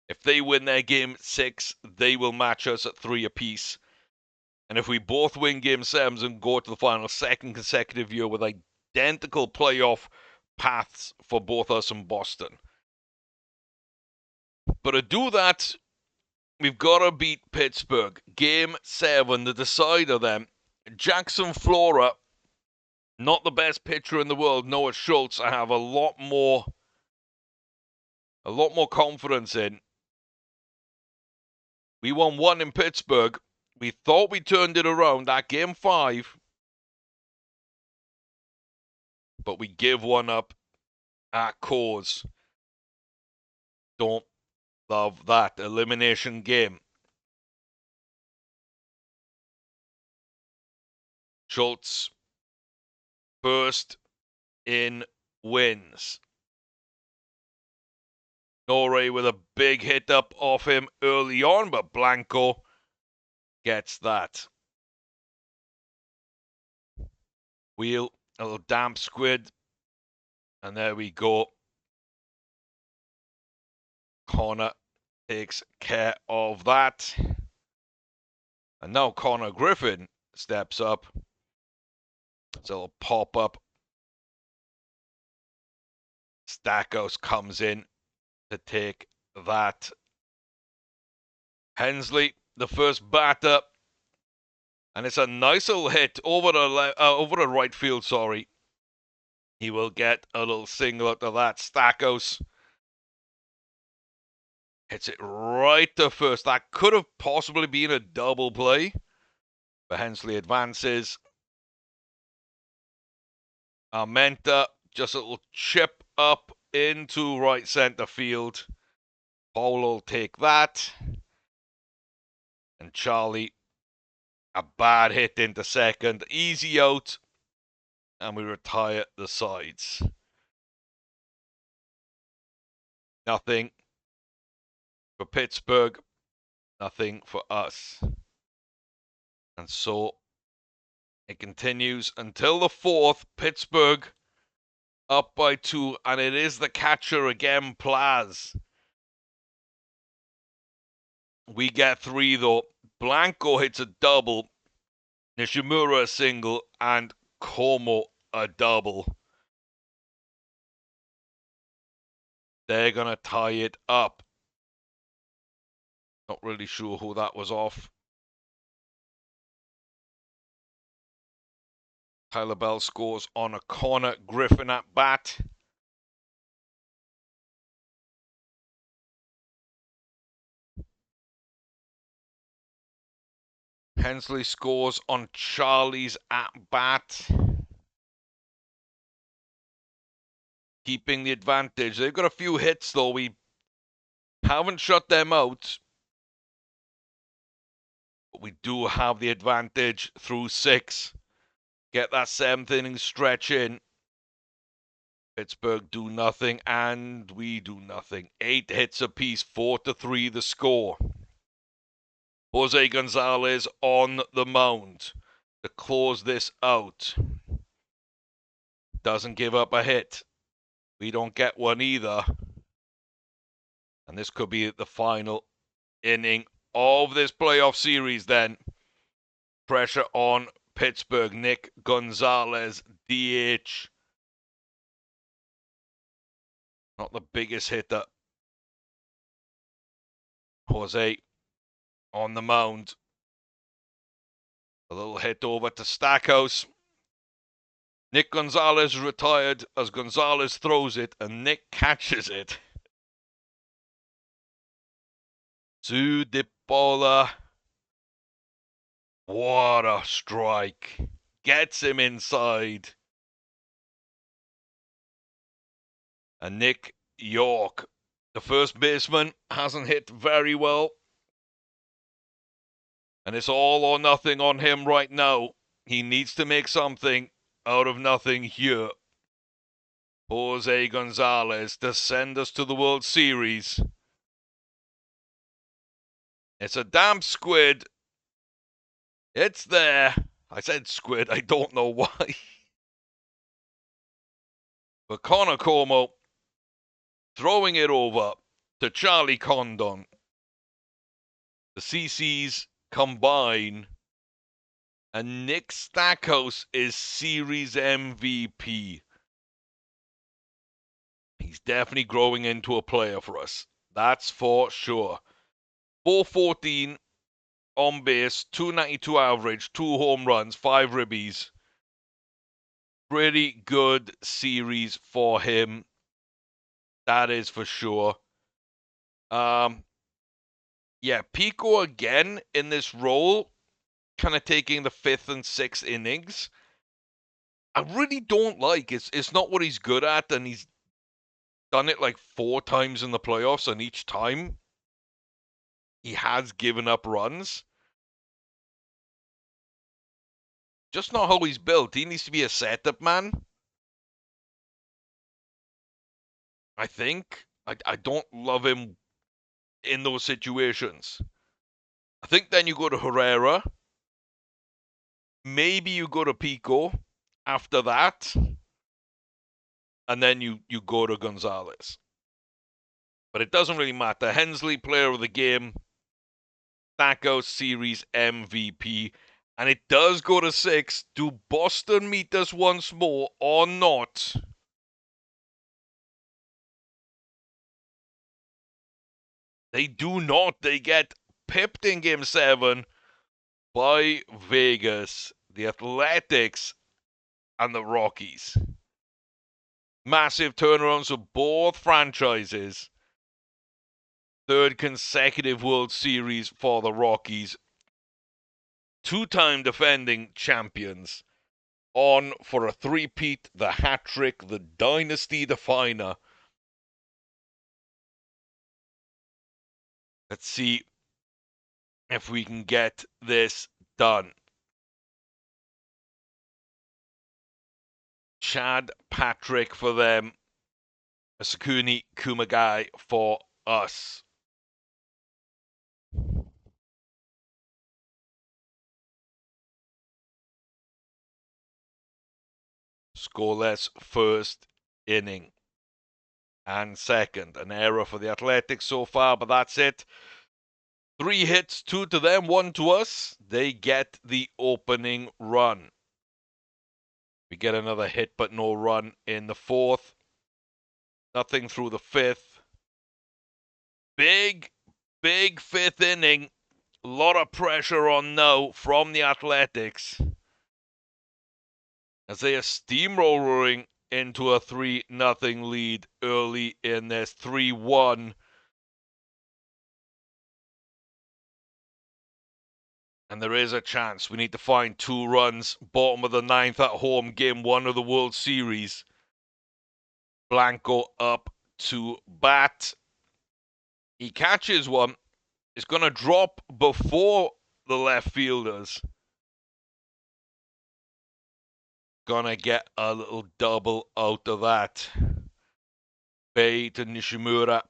If they win their game 6, they will match us at 3 apiece. And if we both win game 7s and go to the final, second consecutive year with identical playoff paths for both us and Boston. But to do that, we've got to beat Pittsburgh. Game 7, the decider then. Jackson Flora, not the best pitcher in the world. Noah Schultz, I have a lot more confidence in. We won 1 in Pittsburgh. We thought we turned it around at game 5. But we give one up at Coors. Don't love that. Elimination game. Schultz, first in wins. Norrie with a big hit up off him early on, but Blanco gets that. Wheel, a little damp squid. And there we go. Connor takes care of that. And now Connor Griffin steps up. It's a little pop-up. Stackhouse comes in to take that. Hensley, the first batter. And it's a nice little hit over the right field, sorry. He will get a little single out of that. Stackhouse hits it right to first. That could have possibly been a double play. But Hensley advances. Armenta, just a little chip up into right center field. Paul will take that. And Charlie, a bad hit into second. Easy out. And we retire the sides. Nothing for Pittsburgh. Nothing for us. And so it continues until the 4th. Pittsburgh up by 2. And it is the catcher again, Plaz. We get 3 though. Blanco hits a double. Nishimura a single. And Como a double. They're going to tie it up. Not really sure who that was off. Tyler Bell scores on a corner. Griffin at bat. Hensley scores on Charlie's at bat. Keeping the advantage. They've got a few hits though. We haven't shut them out. But we do have the advantage through 6. Get that 7th inning stretch in. Pittsburgh do nothing, and we do nothing. 8 hits apiece, 4-3 the score. Jose Gonzalez on the mound to close this out. Doesn't give up a hit. We don't get one either. And this could be the final inning of this playoff series then. Pressure on Pittsburgh. Nick Gonzalez, DH. Not the biggest hitter. Jose on the mound. A little hit over to Stackhouse. Nick Gonzalez retired as Gonzalez throws it, and Nick catches it. To DePaula. What a strike. Gets him inside. And Nick York, the first baseman, hasn't hit very well. And it's all or nothing on him right now. He needs to make something out of nothing here. Jose Gonzalez to send us to the World Series. It's a damn squid. It's there. I said squid. I don't know why. But Connor Como throwing it over to Charlie Condon. The CCs combine. And Nick Stackhouse is series MVP. He's definitely growing into a player for us. That's for sure. 414 on base, 292 average, 2 home runs, 5 ribbies. Pretty good series for him. That is for sure. Yeah, Pico again in this role, kind of taking the 5th and 6th innings. I really don't like it. It's not what he's good at, and he's done it like 4 times in the playoffs, and each time he has given up runs. Just not how he's built. He needs to be a setup man. I think. I don't love him in those situations. I think then you go to Herrera. Maybe you go to Pico after that. And then you go to Gonzalez. But it doesn't really matter. Hensley, player of the game. Stackhouse series MVP. And it does go to 6. Do Boston meet us once more or not? They do not. They get pipped in Game 7 by Vegas, the Athletics, and the Rockies. Massive turnarounds for both franchises. 3rd consecutive World Series for the Rockies. 2-time defending champions. On for a 3-peat, the hat-trick, the dynasty definer. Let's see if we can get this done. Chad Patrick for them. Sakuni Kumagai for us. Scoreless first inning. And second. An error for the Athletics so far, but that's it. 3 hits, 2 to them, 1 to us. They get the opening run. We get another hit, but no run in the 4th. Nothing through the 5th. Big 5th inning. A lot of pressure on now from the Athletics, as they are steamrolling into a 3-0 lead early in this. 3-1. And there is a chance. We need to find 2 runs. Bottom of the 9th at home. Game 1 of the World Series. Blanco up to bat. He catches one. It's going to drop before the left fielders. Gonna get a little double out of that. Bay to Nishimura.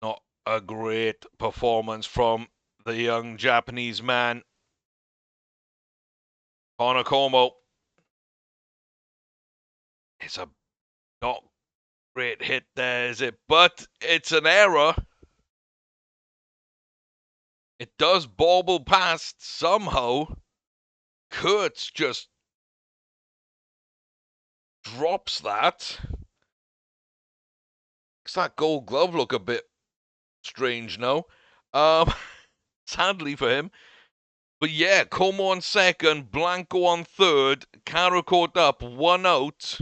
Not a great performance from the young Japanese man. Connor Como. It's a not Great hit there, is it? But it's an error. It does bobble past somehow. Kurtz just drops that. Makes that Gold Glove look a bit strange now. Sadly for him. But yeah, Como on second, Blanco on third, Caracote up, 1 out.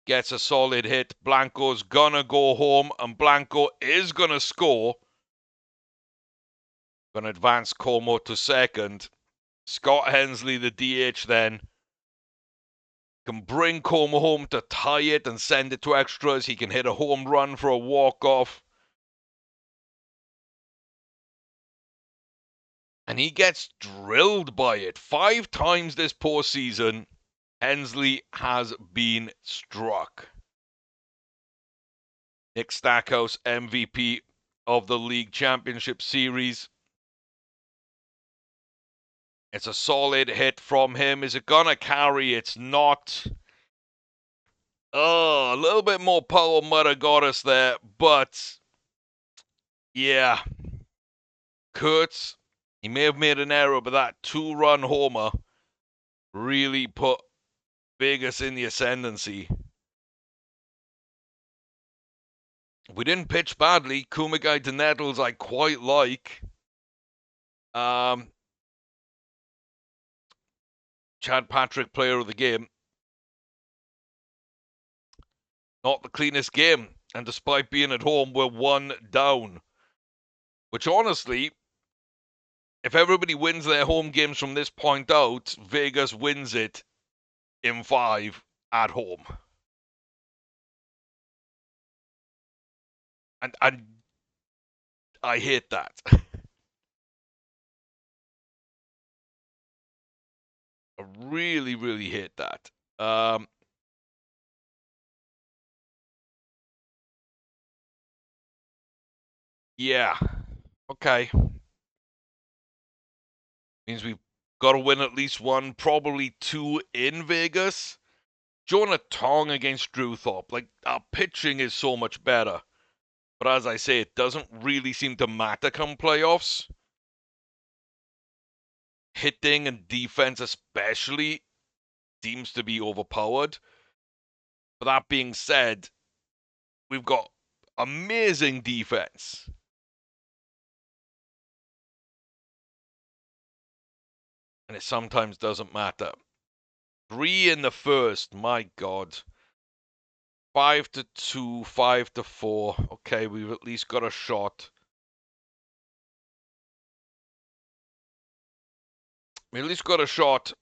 Gets a solid hit. Blanco's gonna go home, and Blanco is gonna score. Gonna advance Como to second. Scott Hensley, the DH, then can bring Como home to tie it and send it to extras. He can hit a home run for a walk-off. And he gets drilled by it. 5 times this postseason, Hensley has been struck. Nick Stackhouse, MVP of the League Championship Series. It's a solid hit from him. Is it gonna carry? It's not. Oh, a little bit more power might have got us there, but yeah. Kurtz, he may have made an error, but that 2-run homer really put Vegas in the ascendancy. We didn't pitch badly. Kumagai to Nettles I quite like. Chad Patrick, player of the game. Not the cleanest game. And despite being at home, we're 1 down. Which honestly, if everybody wins their home games from this point out, Vegas wins it in 5 at home. And I hate that. I really, really hate that. Yeah. Okay. Means we've got to win at least 1, probably 2 in Vegas. Jonah Tong against Drew Thorpe. Like, our pitching is so much better. But as I say, it doesn't really seem to matter come playoffs. Hitting and defense especially seems to be overpowered. But that being said, we've got amazing defense. And it sometimes doesn't matter. 3 in the first, my God. 5-2, 5-4. Okay, we've at least got a shot. We at least got a shot.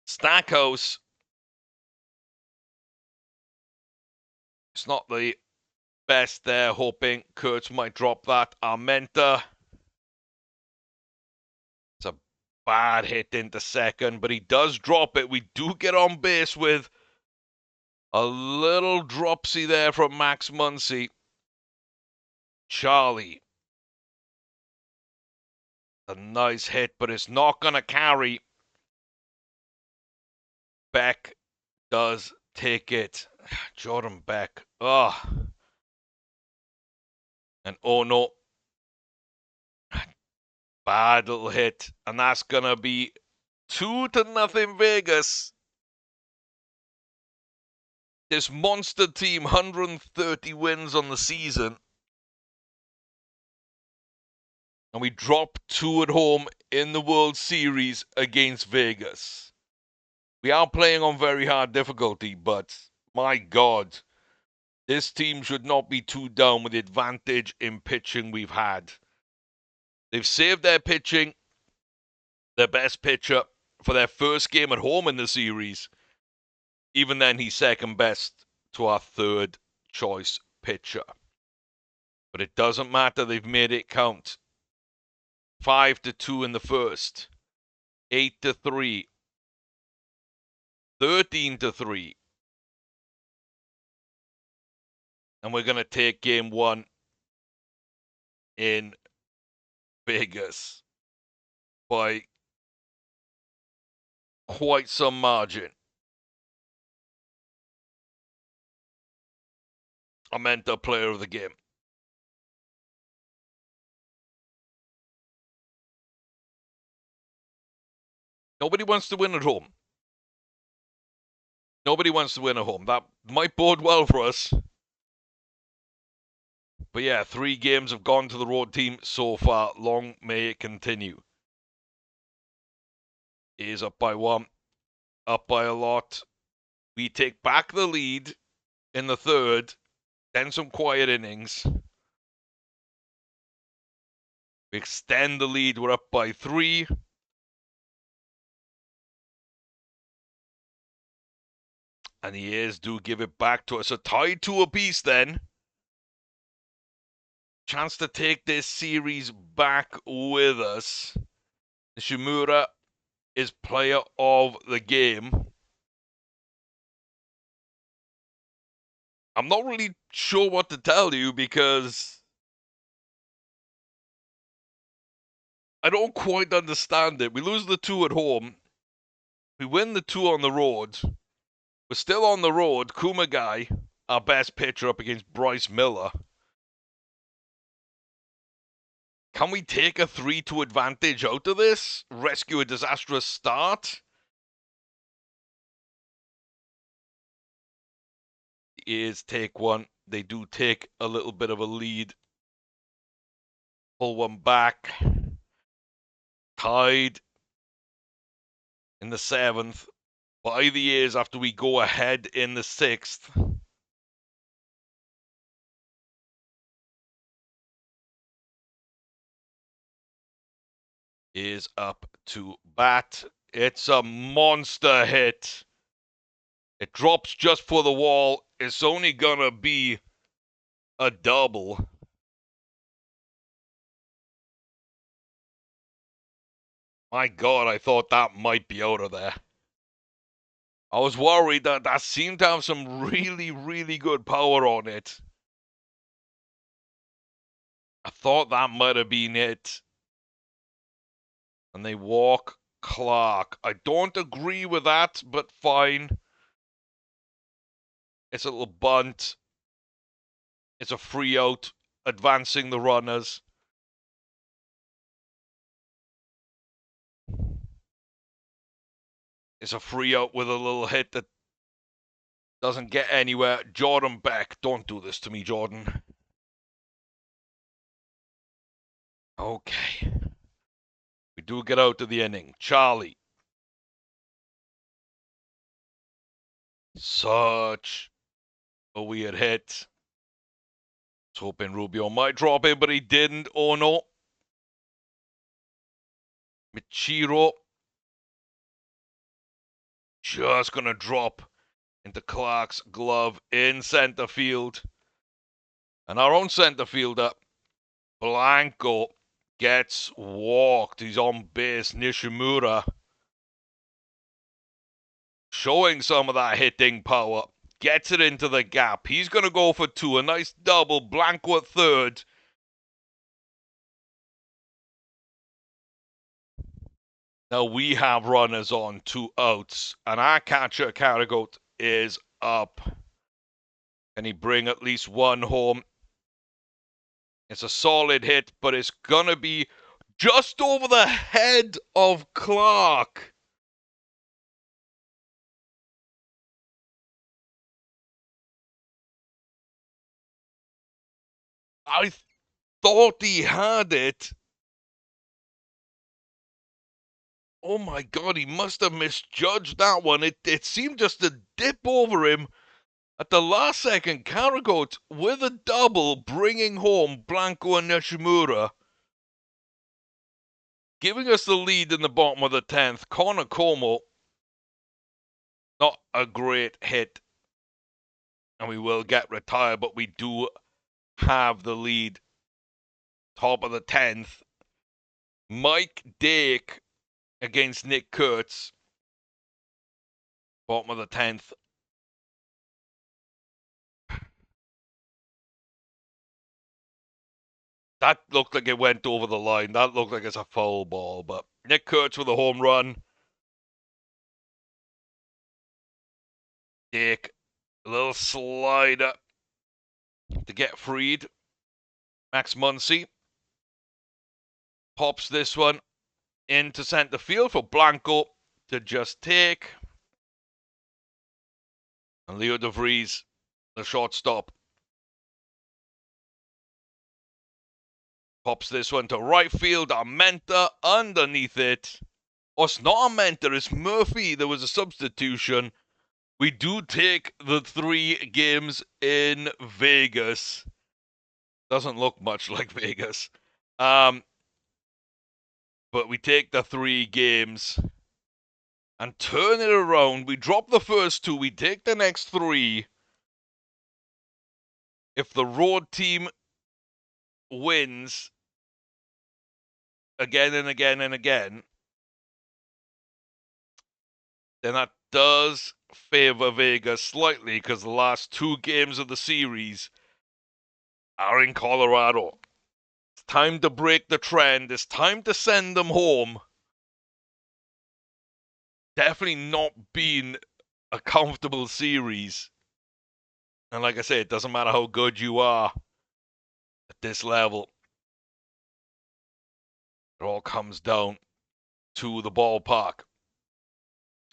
Stackhouse. It's not the best there, hoping Kurtz might drop that. Armenta. It's a bad hit into second, but he does drop it. We do get on base with a little dropsy there from Max Muncy. Charlie. A nice hit, but it's not going to carry. Beck does take it. Jordan Beck. Oh. And oh no. Bad little hit. And that's going to be 2-0 Vegas. This monster team, 130 wins on the season. And we drop 2 at home in the World Series against Vegas. We are playing on very hard difficulty, but my God, this team should not be too down with the advantage in pitching we've had. They've saved their pitching, their best pitcher, for their first game at home in the series. Even then, he's second best to our third choice pitcher. But it doesn't matter. They've made it count. 5-2 in the first. 8-3. 13-3. And we're going to take game 1 in Vegas by quite some margin. I meant the player of the game. Nobody wants to win at home. Nobody wants to win at home. That might bode well for us. But yeah, 3 games have gone to the road team so far. Long may it continue. He is up by 1. Up by a lot. We take back the lead in the 3rd. Then some quiet innings. We extend the lead. We're up by 3. And the A's do give it back to us. A tie 2 apiece then. Chance to take this series back with us. Nishimura is player of the game. I'm not really sure what to tell you because I don't quite understand it. We lose the 2 at home. We win the 2 on the road. We're still on the road. Kumagai, our best pitcher, up against Bryce Miller. Can we take a 3-2 advantage out of this? Rescue a disastrous start? Is take one. They do take a little bit of a lead. Pull one back. Tied in the 7th. By the A's after we go ahead in the 6th. Is up to bat. It's a monster hit. It drops just for the wall. It's only gonna be a double. My God, I thought that might be out of there. I was worried that seemed to have some really, really good power on it. I thought that might have been it. And they walk Clark. I don't agree with that, but fine. It's a little bunt. It's a free out, advancing the runners. It's a free out with a little hit that doesn't get anywhere. Jordan Beck, don't do this to me, Jordan. Okay. We do get out of the inning. Charlie. Such a weird hit. I was hoping Rubio might drop it, but he didn't. Oh no. Michiro. Just gonna drop into Clark's glove in center field. And our own center fielder, Blanco, gets walked. He's on base. Nishimura showing some of that hitting power. Gets it into the gap. He's going to go for 2. A nice double. Blanco at 3rd. Now we have runners on 2 outs. And our catcher, Carrigoat, is up. Can he bring at least 1 home? It's a solid hit, but it's going to be just over the head of Clark. I thought he had it. Oh my God, he must have misjudged that one. It seemed just to dip over him at the last second. Carrigoat with a double, bringing home Blanco and Nishimura, giving us the lead in the bottom of the 10th. Connor Como, not a great hit, and we will get retired, but we do have the lead. Top of the 10th. Mike Dake against Nick Kurtz. Bottom of the 10th. That looked like it went over the line. That looked like it's a foul ball, but Nick Kurtz with a home run. Take a little slider to get freed. Max Muncy pops this one into center field for Blanco to just take. And Leo DeVries, the shortstop, pops this one to right field. Armenta underneath it. Oh, it's not Armenta, it's Murphy. There was a substitution. We do take the 3 games in Vegas. Doesn't look much like Vegas. But we take the 3 games and turn it around. We drop the first 2. We take the next 3. If the road team wins again and again and again, then that does favor Vegas slightly because the last 2 games of the series are in Colorado. It's time to break the trend. It's time to send them home. Definitely not been a comfortable series. And like I said, it doesn't matter how good you are at this level. It all comes down to the ballpark.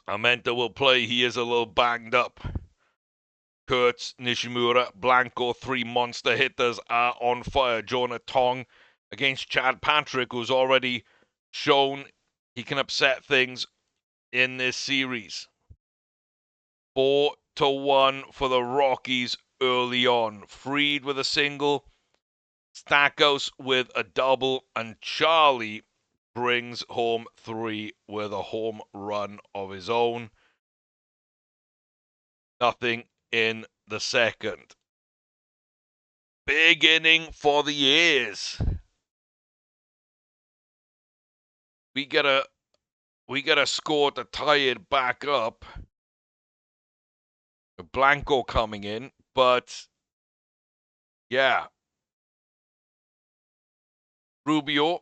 Armenta will play. He is a little banged up. Kurtz, Nishimura, Blanco, 3 monster hitters are on fire. Jonah Tong against Chad Patrick, who's already shown he can upset things in this series. 4-1 for the Rockies early on. Freed with a single, Stackhouse with a double, and Charlie brings home 3 with a home run of his own. Nothing in the second. Big inning for the A's. We gotta score to tie it back up. Blanco coming in, but yeah. Rubio.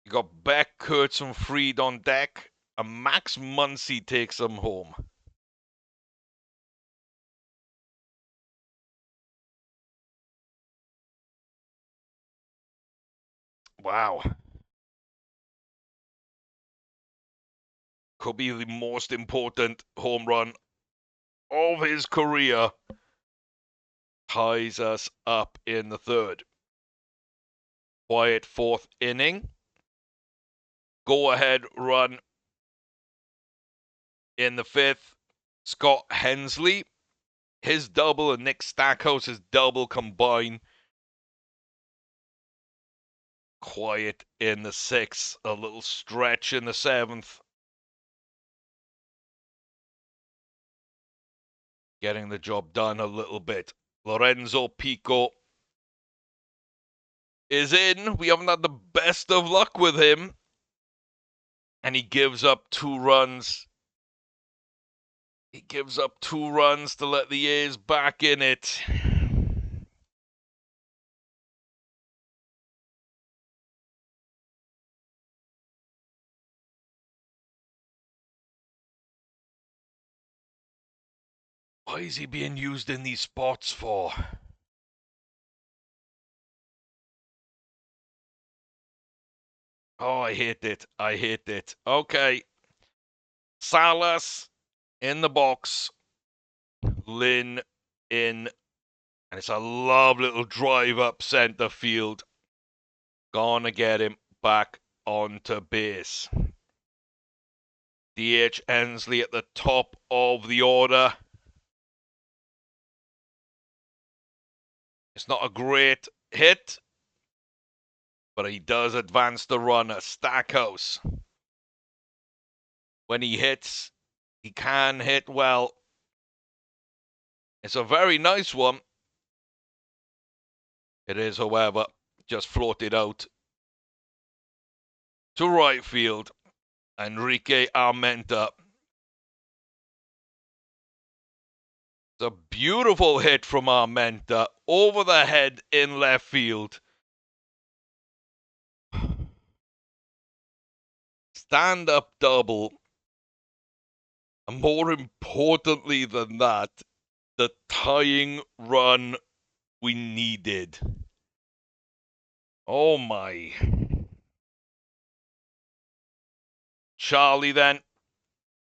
You got Beck, Kurtz, and Freed on deck. And Max Muncy takes them home. Wow. Could be the most important home run of his career. Ties us up in the third. Quiet 4th inning. Go-ahead run in the 5th. Scott Hensley. His double and Nick Stackhouse's double combine. Quiet in the 6th. A little stretch in the 7th. Getting the job done a little bit. Lorenzo Pico is in. We haven't had the best of luck with him. And he gives up 2 runs. He gives up 2 runs to let the A's back in it. Why is he being used in these spots for? Oh, I hate it. I hate it. Okay. Salas in the box. Lynn in. And it's a lovely little drive up center field. Gonna get him back onto base. D.H. Hensley at the top of the order. It's not a great hit, but he does advance the runner. Stackhouse. When he hits, he can hit well. It's a very nice one. It is, however, just floated out to right field. Enrique Armenta. It's a beautiful hit from Armenta over the head in left field. Stand-up double. And more importantly than that, the tying run we needed. Oh my. Charlie then,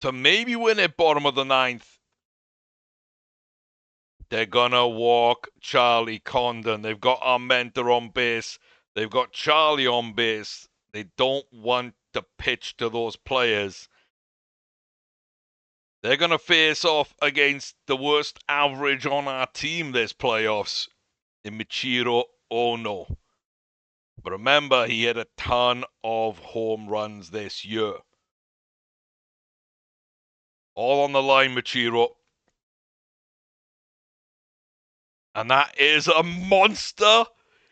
to maybe win it bottom of the ninth. They're gonna walk Charlie Condon. They've got Armenta on base. They've got Charlie on base. They don't want to pitch to those players. They're gonna face off against the worst average on our team this playoffs in Michiro Ono. But remember, he hit a ton of home runs this year. All on the line, Michiro. And that is a monster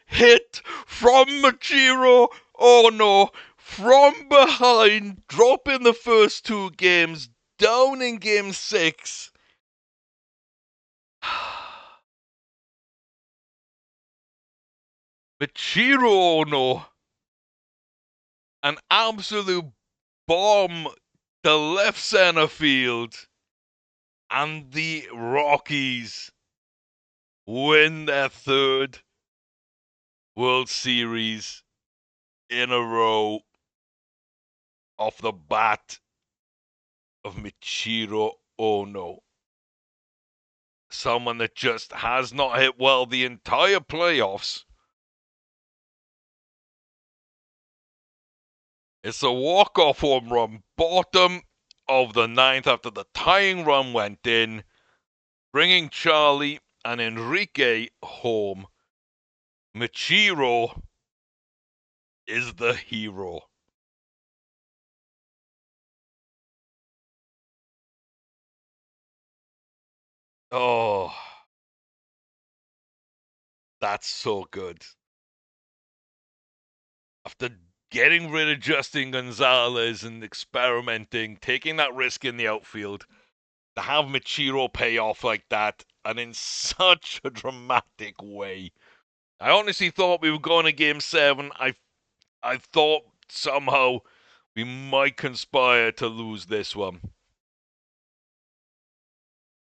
hit from Michiro Ono from behind, dropping the first two games, down in game 6. Michiro Ono, an absolute bomb to left center field, and the Rockies win their third World Series in a row off the bat of Michiro Ono. Someone that just has not hit well the entire playoffs. It's a walk-off home run, bottom of the ninth after the tying run went in, bringing Charlie and Enrique home. Michiro is the hero. Oh, that's so good. After getting rid of Justin Gonzalez and experimenting, taking that risk in the outfield, to have Michiro pay off like that, and in such a dramatic way. I honestly thought we were going to Game 7. I thought somehow we might conspire to lose this one.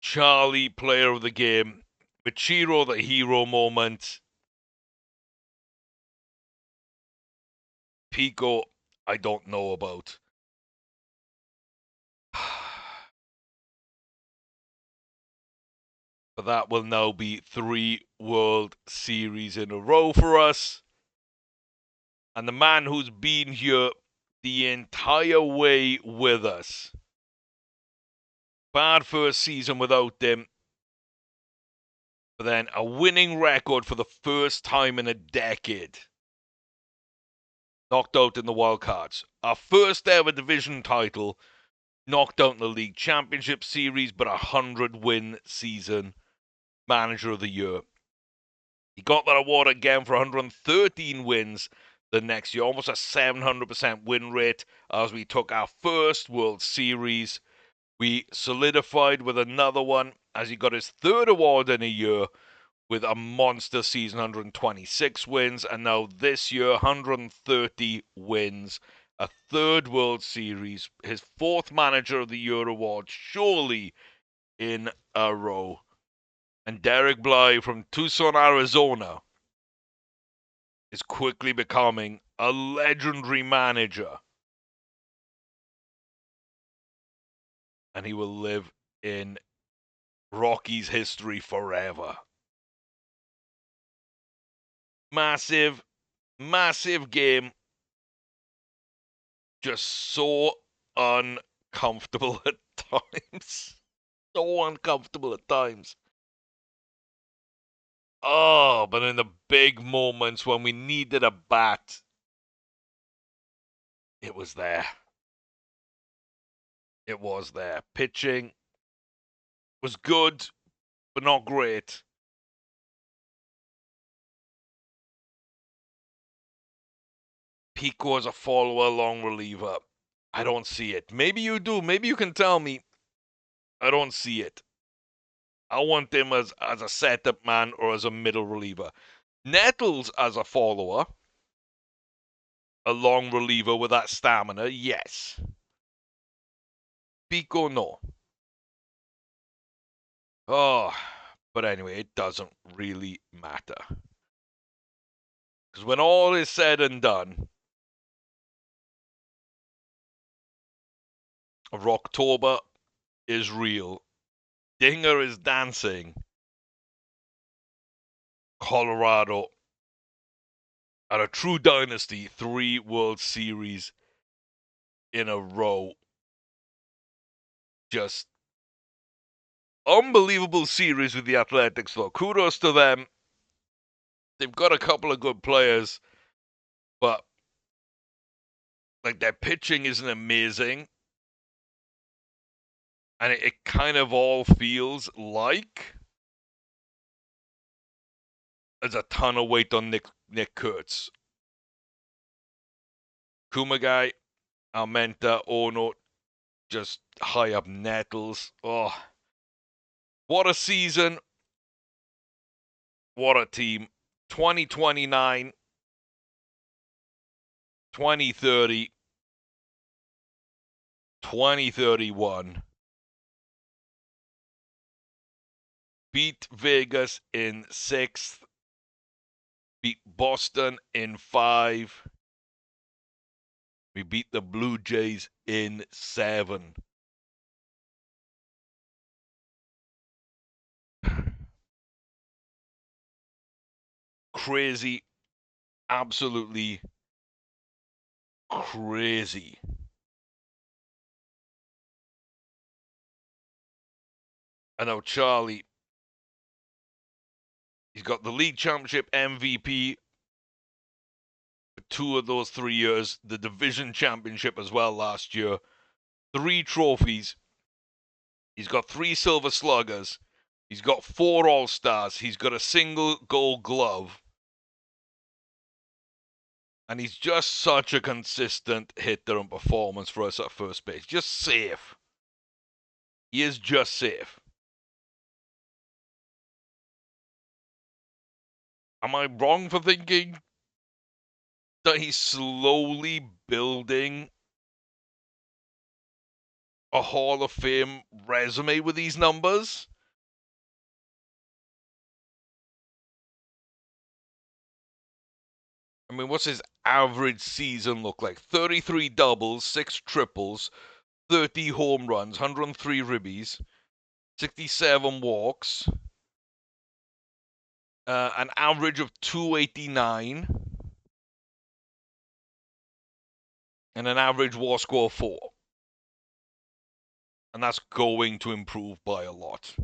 Charlie, player of the game. Michiro, the hero moment. Pico, I don't know about. But that will now be 3 World Series in a row for us. And the man who's been here the entire way with us. Bad first season without him. But then a winning record for the first time in a decade. Knocked out in the wild cards. Our first ever division title. Knocked out in the league championship series, but 100-win season. Manager of the year. He got that award again for 113 wins the next year. Almost a 700% win rate as we took our first World Series. We solidified with another one as he got his third award in a year with a monster season, 126 wins, and now this year, 130 wins, a third World Series, his fourth Manager of the Year award, surely in a row. And Derek Bly from Tucson, Arizona, is quickly becoming a legendary manager. And he will live in Rockies history forever. Massive, massive game. Just so uncomfortable at times. So uncomfortable at times. Oh, but in the big moments when we needed a bat, it was there. It was there. Pitching was good, but not great. Pico as a follower, long reliever. I don't see it. Maybe you do. Maybe you can tell me. I don't see it. I want him as a setup man or as a middle reliever. Nettles as a follower, a long reliever with that stamina, yes. Pico, no. Oh, but anyway, it doesn't really matter. Because when all is said and done, Rocktober is real. Dinger is dancing. Colorado are a true dynasty. 3 World Series in a row. Just unbelievable series with the Athletics, though. Kudos to them. They've got a couple of good players, but like their pitching isn't amazing. And it kind of all feels like there's a ton of weight on Nick Kurtz. Kumagai, Almenta, Ono, just high up nettles. Oh, what a season. What a team. 2029, 2030, 2031. Beat Vegas in 6th. Beat Boston in 5. We beat the Blue Jays in 7. Crazy. Absolutely crazy. I know Charlie, he's got the league championship MVP for 2 of those 3 years, the division championship as well last year, 3 trophies. He's got 3 silver sluggers. He's got 4 All-Stars. He's got a single gold glove. And he's just such a consistent hitter and performance for us at first base. Just safe. He is just safe. Am I wrong for thinking that he's slowly building a Hall of Fame resume with these numbers? I mean, what's his average season look like? 33 doubles, 6 triples, 30 home runs, 103 ribbies, 67 walks, an average of 289, and an average WAR score of 4. And that's going to improve by a lot.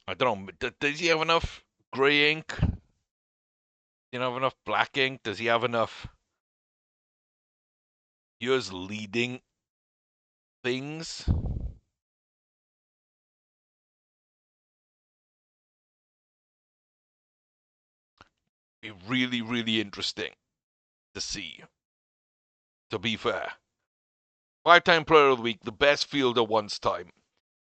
I don't know. Does he have enough gray ink? You know, have enough black ink? Does he have enough years leading things? Be really, really interesting to see. To be fair, 5-time player of the week, the best fielder once time,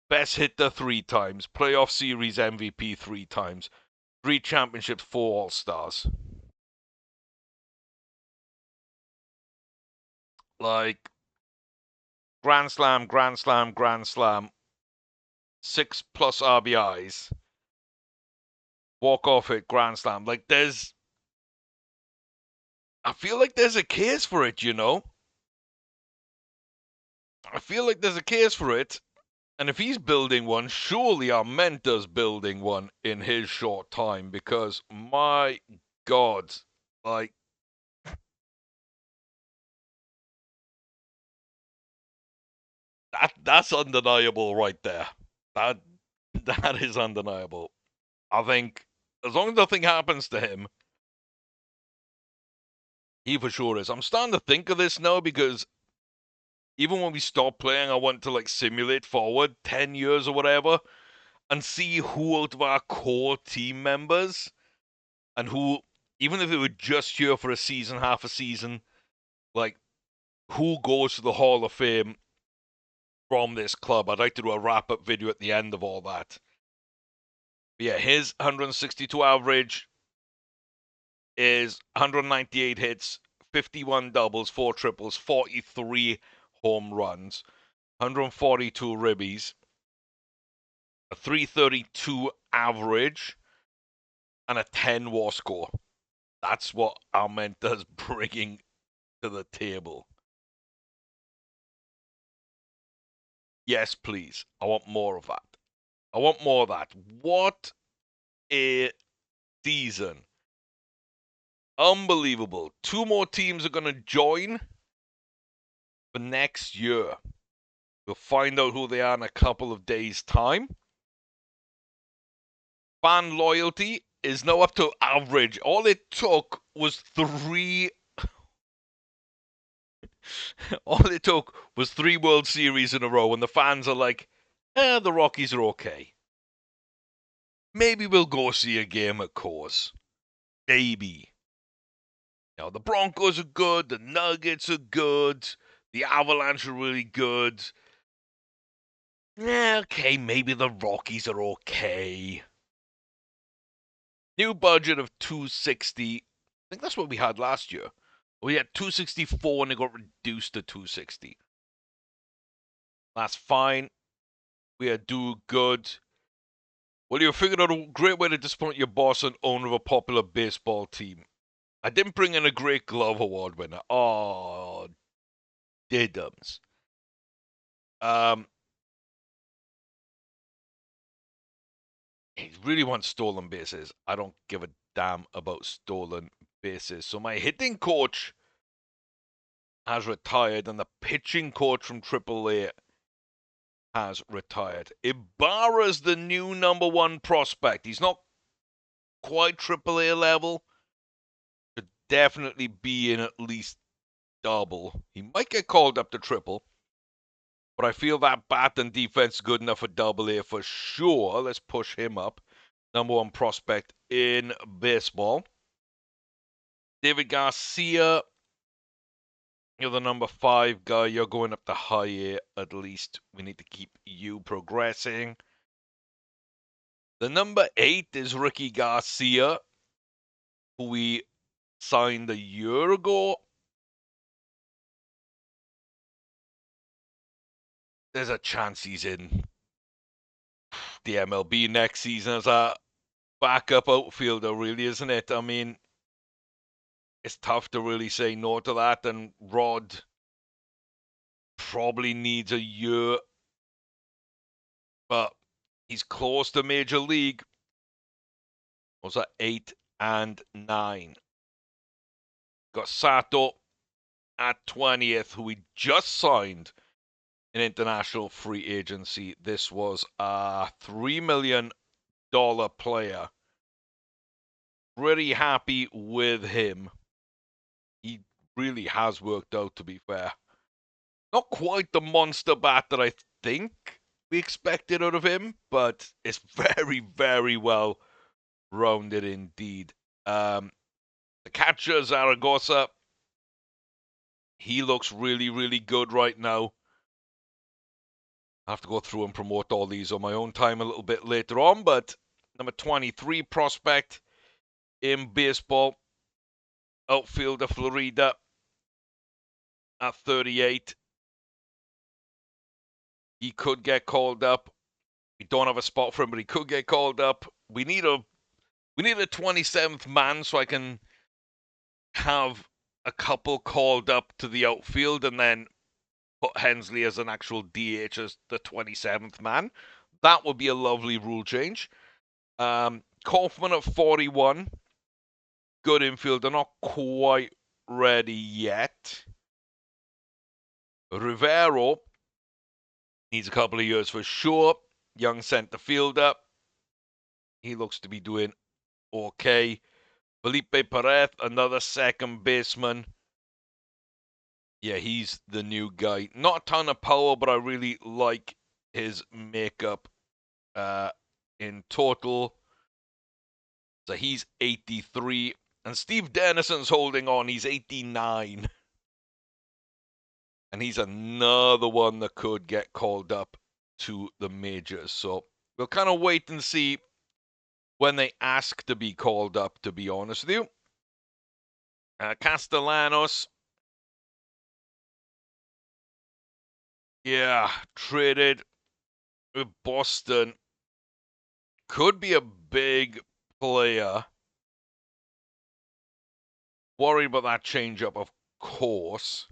best hitter 3 times, playoff series MVP 3 times, 3 championships, 4 All-Stars. Like, Grand Slam, Grand Slam, Grand Slam, 6+ RBIs, walk-off hit, Grand Slam. Like, I feel like there's a case for it, you know? I feel like there's a case for it. And if he's building one, surely our mentor's building one in his short time, because my God, like, that's undeniable right there. That is undeniable. I think as long as nothing happens to him, he for sure is. I'm starting to think of this now because even when we stop playing, I want to like simulate forward 10 years or whatever and see who out of our core team members and who, even if they were just here for a season, half a season, like who goes to the Hall of Fame from this club. I'd like to do a wrap-up video at the end of all that. But yeah, his 162 average is 198 hits, 51 doubles, 4 triples, 43 home runs, 142 ribbies, a 332 average, and a 10 WAR score. That's what Armenta's bringing to the table. Yes, please. I want more of that. I want more of that. What a season. Unbelievable. 2 more teams are going to join for next year. We'll find out who they are in a couple of days' time. Fan loyalty is now up to average. All it took was 3 all it took was 3 World Series in a row, and the fans are like, the Rockies are okay. Maybe we'll go see a game at Coors. Maybe. Now, the Broncos are good, the Nuggets are good, the Avalanche are really good. Yeah, okay, maybe the Rockies are okay. New budget of $260. I think that's what we had last year. We had $264 and it got reduced to $260. That's fine. We are do good. Well, you figured out a great way to disappoint your boss and owner of a popular baseball team. I didn't bring in a Great Glove Award winner. Oh, diddums. He really wants stolen bases. I don't give a damn about stolen bases. So my hitting coach has retired, and the pitching coach from AAA has retired. Ibarra's the new #1 prospect. He's not quite AAA level. Should definitely be in at least double. He might get called up to triple. But I feel that bat and defense is good enough for AA for sure. Let's push him up. #1 prospect in baseball. David Garcia, you're the #5 guy. You're going up to high A at least. We need to keep you progressing. The #8 is Ricky Garcia, who we signed a year ago. There's a chance he's in the MLB next season as a backup outfielder, really, isn't it? I mean, it's tough to really say no to that, and Rod probably needs a year, but he's close to Major League. Was at 8 and 9. Got Sato at 20th, who we just signed in international free agency. This was a $3 million player. Pretty happy with him. He really has worked out, to be fair. Not quite the monster bat that I think we expected out of him, but it's very, very well rounded indeed. The catcher, Zaragoza, he looks really, really good right now. I have to go through and promote all these on my own time a little bit later on, but #23 prospect in baseball, outfielder Florida at 38. He could get called up. We don't have a spot for him, but he could get called up. We need a 27th man so I can have a couple called up to the outfield and then put Hensley as an actual DH as the 27th man. That would be a lovely rule change. Kaufman at 41. Good infielder, not quite ready yet. Rivero needs a couple of years for sure. Young center fielder. He looks to be doing okay. Felipe Perez, another second baseman. Yeah, he's the new guy. Not a ton of power, but I really like his makeup in total. So he's 83. And Steve Dennison's holding on. He's 89. And he's another one that could get called up to the majors. So we'll kind of wait and see when they ask to be called up, to be honest with you. Castellanos. Yeah, traded with Boston. Could be a big player. Worried about that changeup, of course.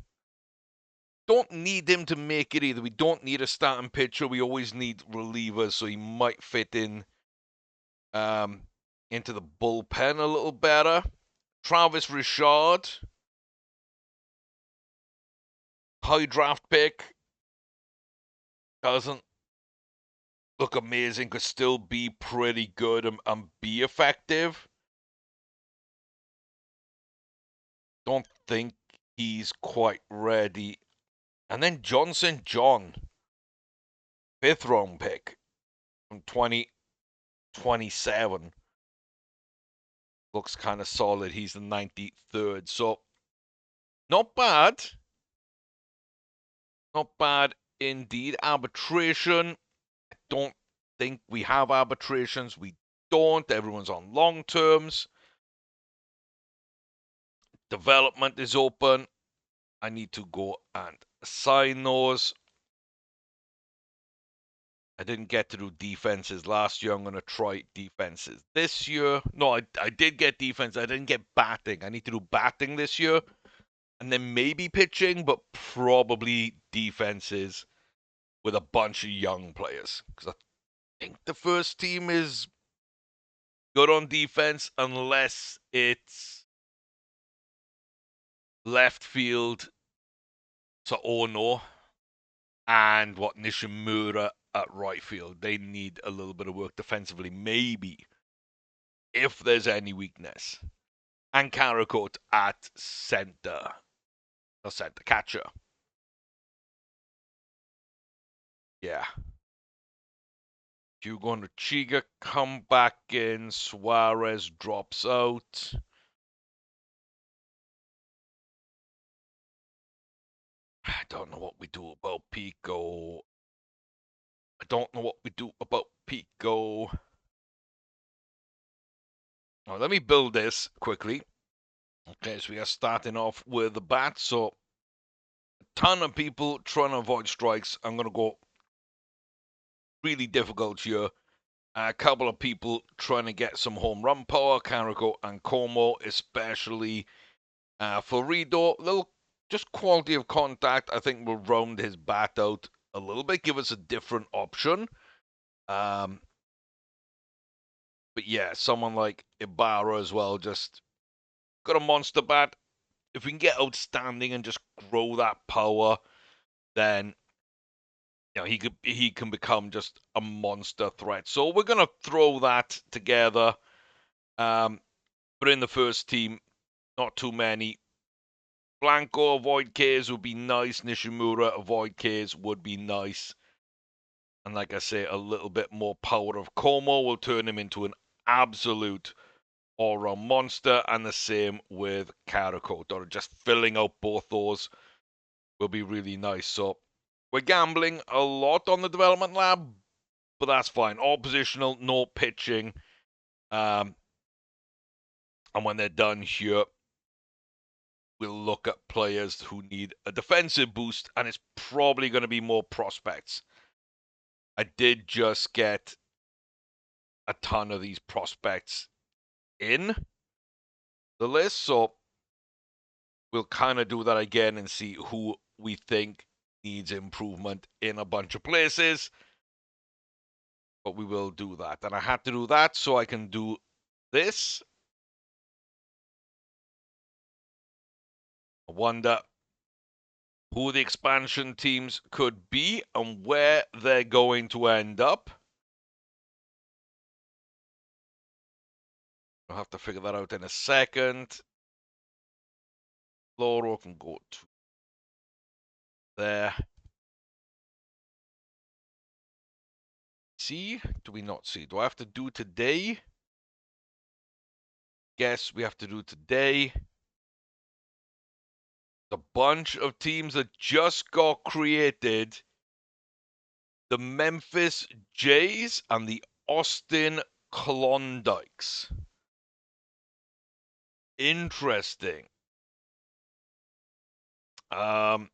Don't need him to make it either. We don't need a starting pitcher. We always need relievers, so he might fit in into the bullpen a little better. Travis Richard, high draft pick, doesn't look amazing, could still be pretty good and be effective. Don't think he's quite ready. And then Johnson John, 5th round pick from 2027. Looks kind of solid. He's the 93rd. So, not bad. Not bad indeed. Arbitration. I don't think we have arbitrations. We don't. Everyone's on long terms. Development is open. I need to go and assign those. I didn't get to do defenses last year. I'm going to try defenses this year. No, I did get defense. I didn't get batting. I need to do batting this year. And then maybe pitching, but probably defenses with a bunch of young players. Because I think the first team is good on defense unless it's left field to Ono and Nishimura at right field. They need a little bit of work defensively, maybe, if there's any weakness. And Caracote at center. The center catcher. Yeah. Hugo and Chiga come back in. Suarez drops out. I don't know what we do about Pico. I don't know what we do about Pico. Now, let me build this quickly. Okay, so we are starting off with the bat. So, a ton of people trying to avoid strikes. I'm going to go really difficult here. A couple of people trying to get some home run power. Carico and Como, especially for Rido. Little just quality of contact. I think will round his bat out a little bit. Give us a different option. But yeah, someone like Ibarra as well. Just got a monster bat. If we can get outstanding and just grow that power, then he can become just a monster threat. So we're gonna throw that together. But in the first team, not too many. Blanco avoid Ks would be nice. Nishimura avoid Ks would be nice. And like I say, a little bit more power of Como will turn him into an absolute all-round monster. And the same with Caracote. Or just filling out both those will be really nice. So we're gambling a lot on the development lab, but that's fine. All positional, no pitching. And when they're done here, we'll look at players who need a defensive boost, and it's probably going to be more prospects. I did just get a ton of these prospects in the list, so we'll kind of do that again and see who we think needs improvement in a bunch of places. But we will do that. And I had to do that so I can do this. I wonder who the expansion teams could be and where they're going to end up. I'll have to figure that out in a second. Loro can go to there. See? Do we not see? Do I have to do today? Guess we have to do today. The bunch of teams that just got created. The Memphis Jays and the Austin Klondikes. Interesting. I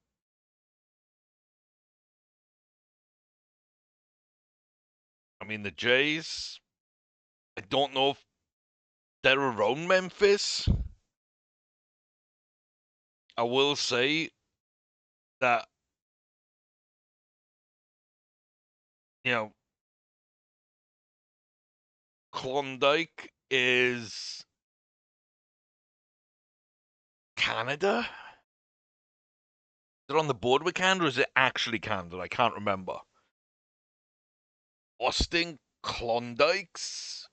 mean, the Jays, I don't know if they're around Memphis. I will say that, you know, Klondike is Canada. Is it on the board with Canada or is it actually Canada? I can't remember. Austin Klondikes?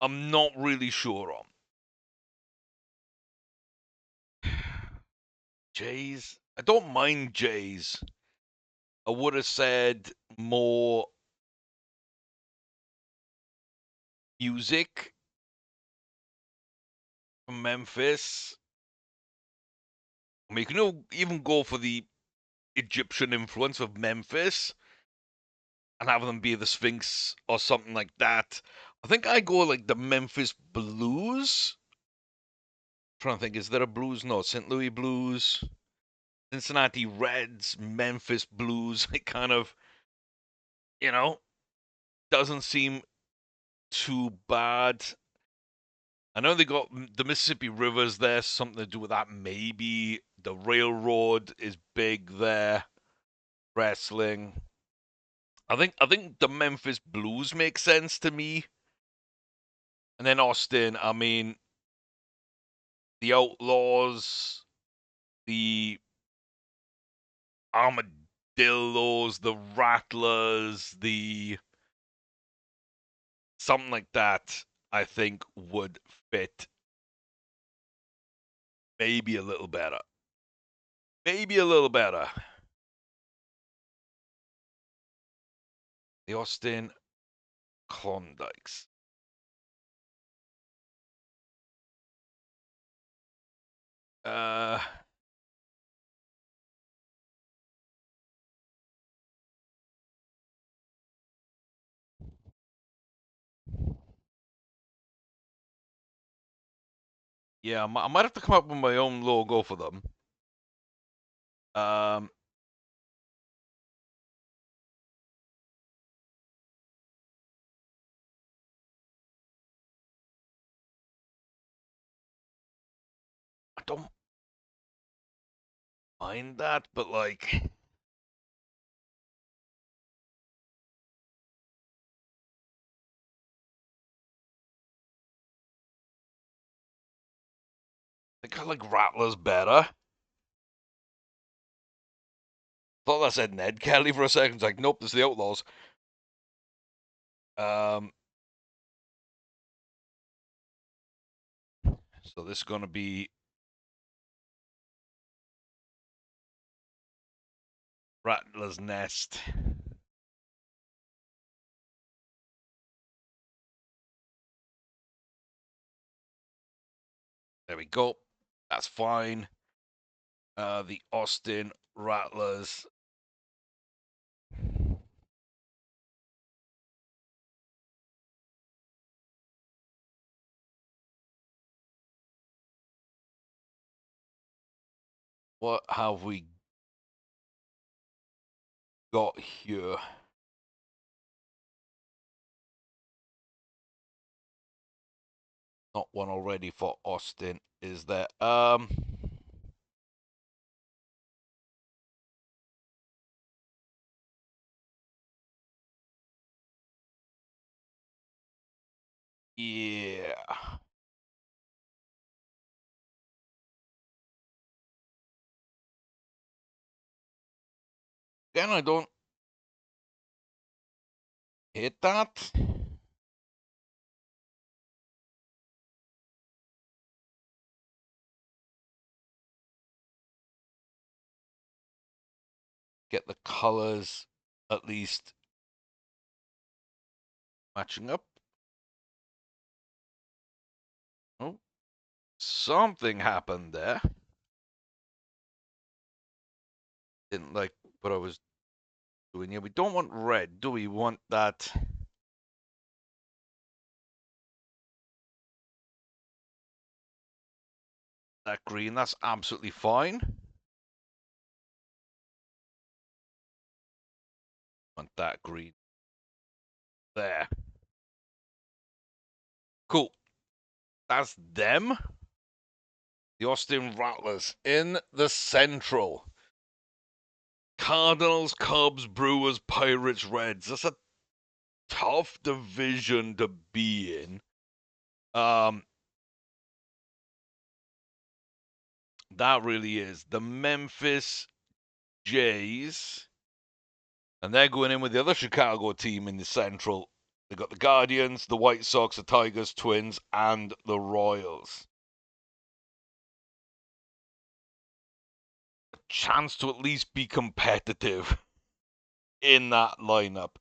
I'm not really sure on. Jays? I don't mind Jays. I would have said more music from Memphis. I mean, you can even go for the Egyptian influence of Memphis and have them be the Sphinx or something like that. I think I go like the Memphis Blues. I'm trying to think, is there a blues? No, St. Louis Blues, Cincinnati Reds, Memphis Blues. It kind of, you know, doesn't seem too bad. I know they got the Mississippi River's there, something to do with that. Maybe the railroad is big there. Wrestling. I think the Memphis Blues make sense to me. And then Austin, I mean, the Outlaws, the Armadillos, the Rattlers, the something like that, I think would fit maybe a little better. Maybe a little better. The Austin Klondikes. Uh, yeah, I might have to come up with my own logo for them. Um, I don't mind that, but like, I think I like Rattlers better. Thought I said Ned Kelly for a second. It's like, nope, it's the Outlaws. Um, so this is gonna be Rattler's Nest. There we go. That's fine. The Austin Rattlers. What have we got here? Not one already for Austin, is there? Yeah. Again, I don't hate that. Get the colors at least matching up. Oh, something happened there. Didn't like what I was doing here. We don't want red, do we? We want that. that green. That's absolutely fine. Want that green there. Cool. That's them. The Austin Rattlers in the Central. Cardinals, Cubs, Brewers, Pirates, Reds. That's a tough division to be in. That really is. The Memphis Jays, and they're going in with the other Chicago team in the Central. They've got the Guardians, the White Sox, the Tigers, Twins, and the Royals. A chance to at least be competitive in that lineup.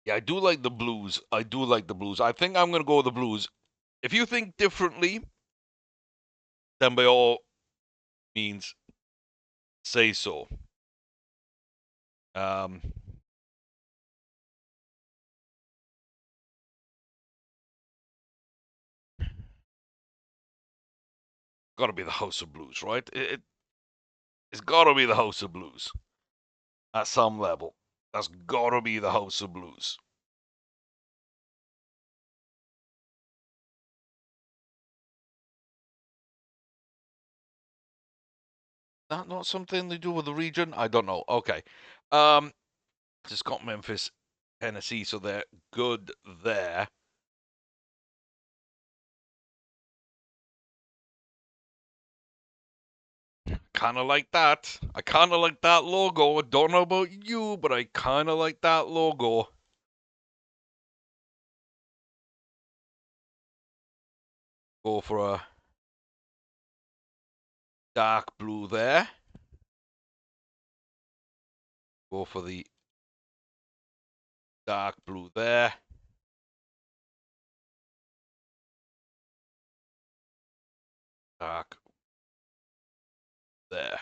Yeah, I do like the Blues. I think I'm going to go with the Blues. If you think differently, then by all means, say so. Got to be the House of Blues, right? It's got to be the House of Blues at some level. That's got to be the House of Blues. That not something they do with the region? I don't know. Okay. Just got Memphis, Tennessee, so they're good there. Kind of like that. I kind of like that logo. I don't know about you, but I kind of like that logo. Go for a dark blue there. Go for the dark blue there. Dark there.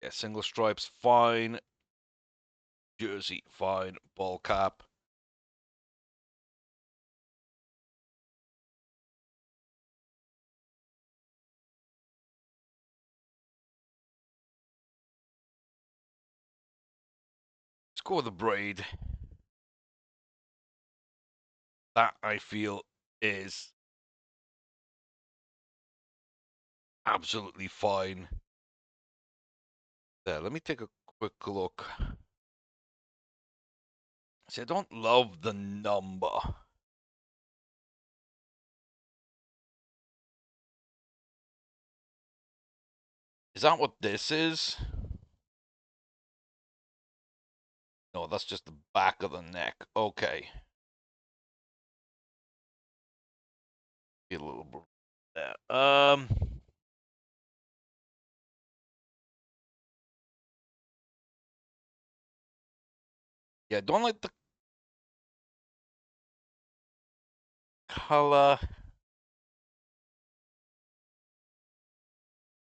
Yeah, single stripes, fine. Jersey, fine. Ball cap. Let's go with the braid. That, I feel, is absolutely fine. There, let me take a quick look. See, I don't love the number. Is that what this is? No, that's just the back of the neck. Okay. Get a little bit there. Yeah, don't like the color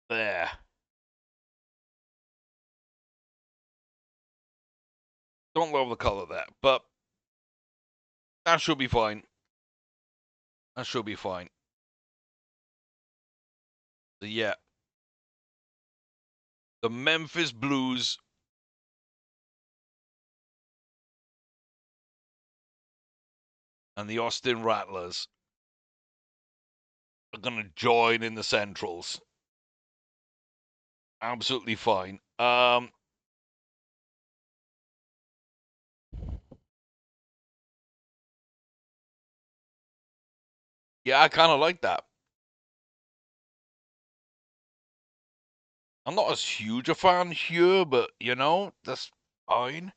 there. Don't love the color there, but that should be fine. That should be fine. So yeah, the Memphis Blues and the Austin Rattlers are going to join in the Centrals. Absolutely fine. Yeah, I kind of like that. I'm not as huge a fan here, but you know, that's fine.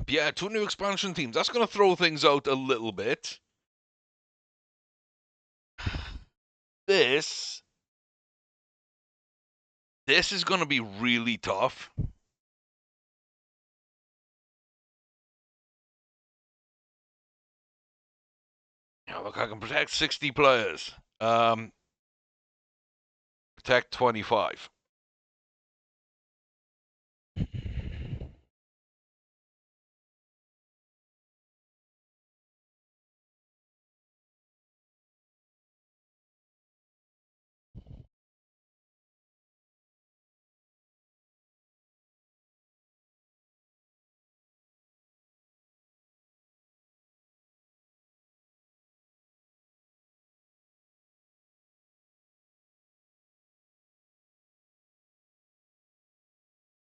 Yeah, 2 new expansion teams. That's going to throw things out a little bit. This is going to be really tough. Look, I can protect 60 players. Protect 25.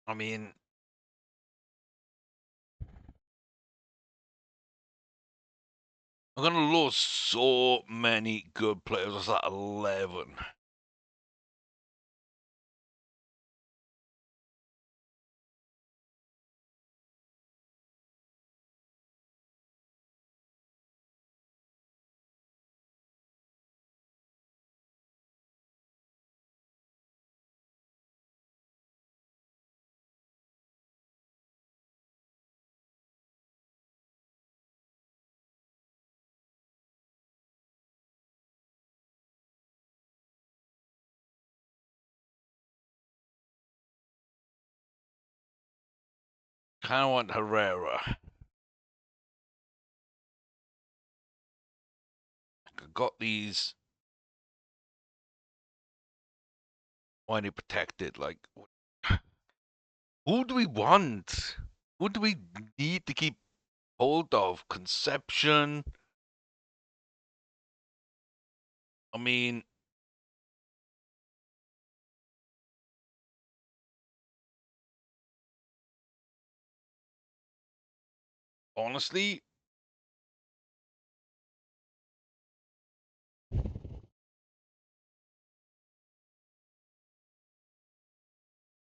I mean, I'm going to lose so many good players. What's that, 11? Kind of want Herrera. I got these. Why they protected? Like, who do we want? Who do we need to keep hold of? Conception? I mean, honestly,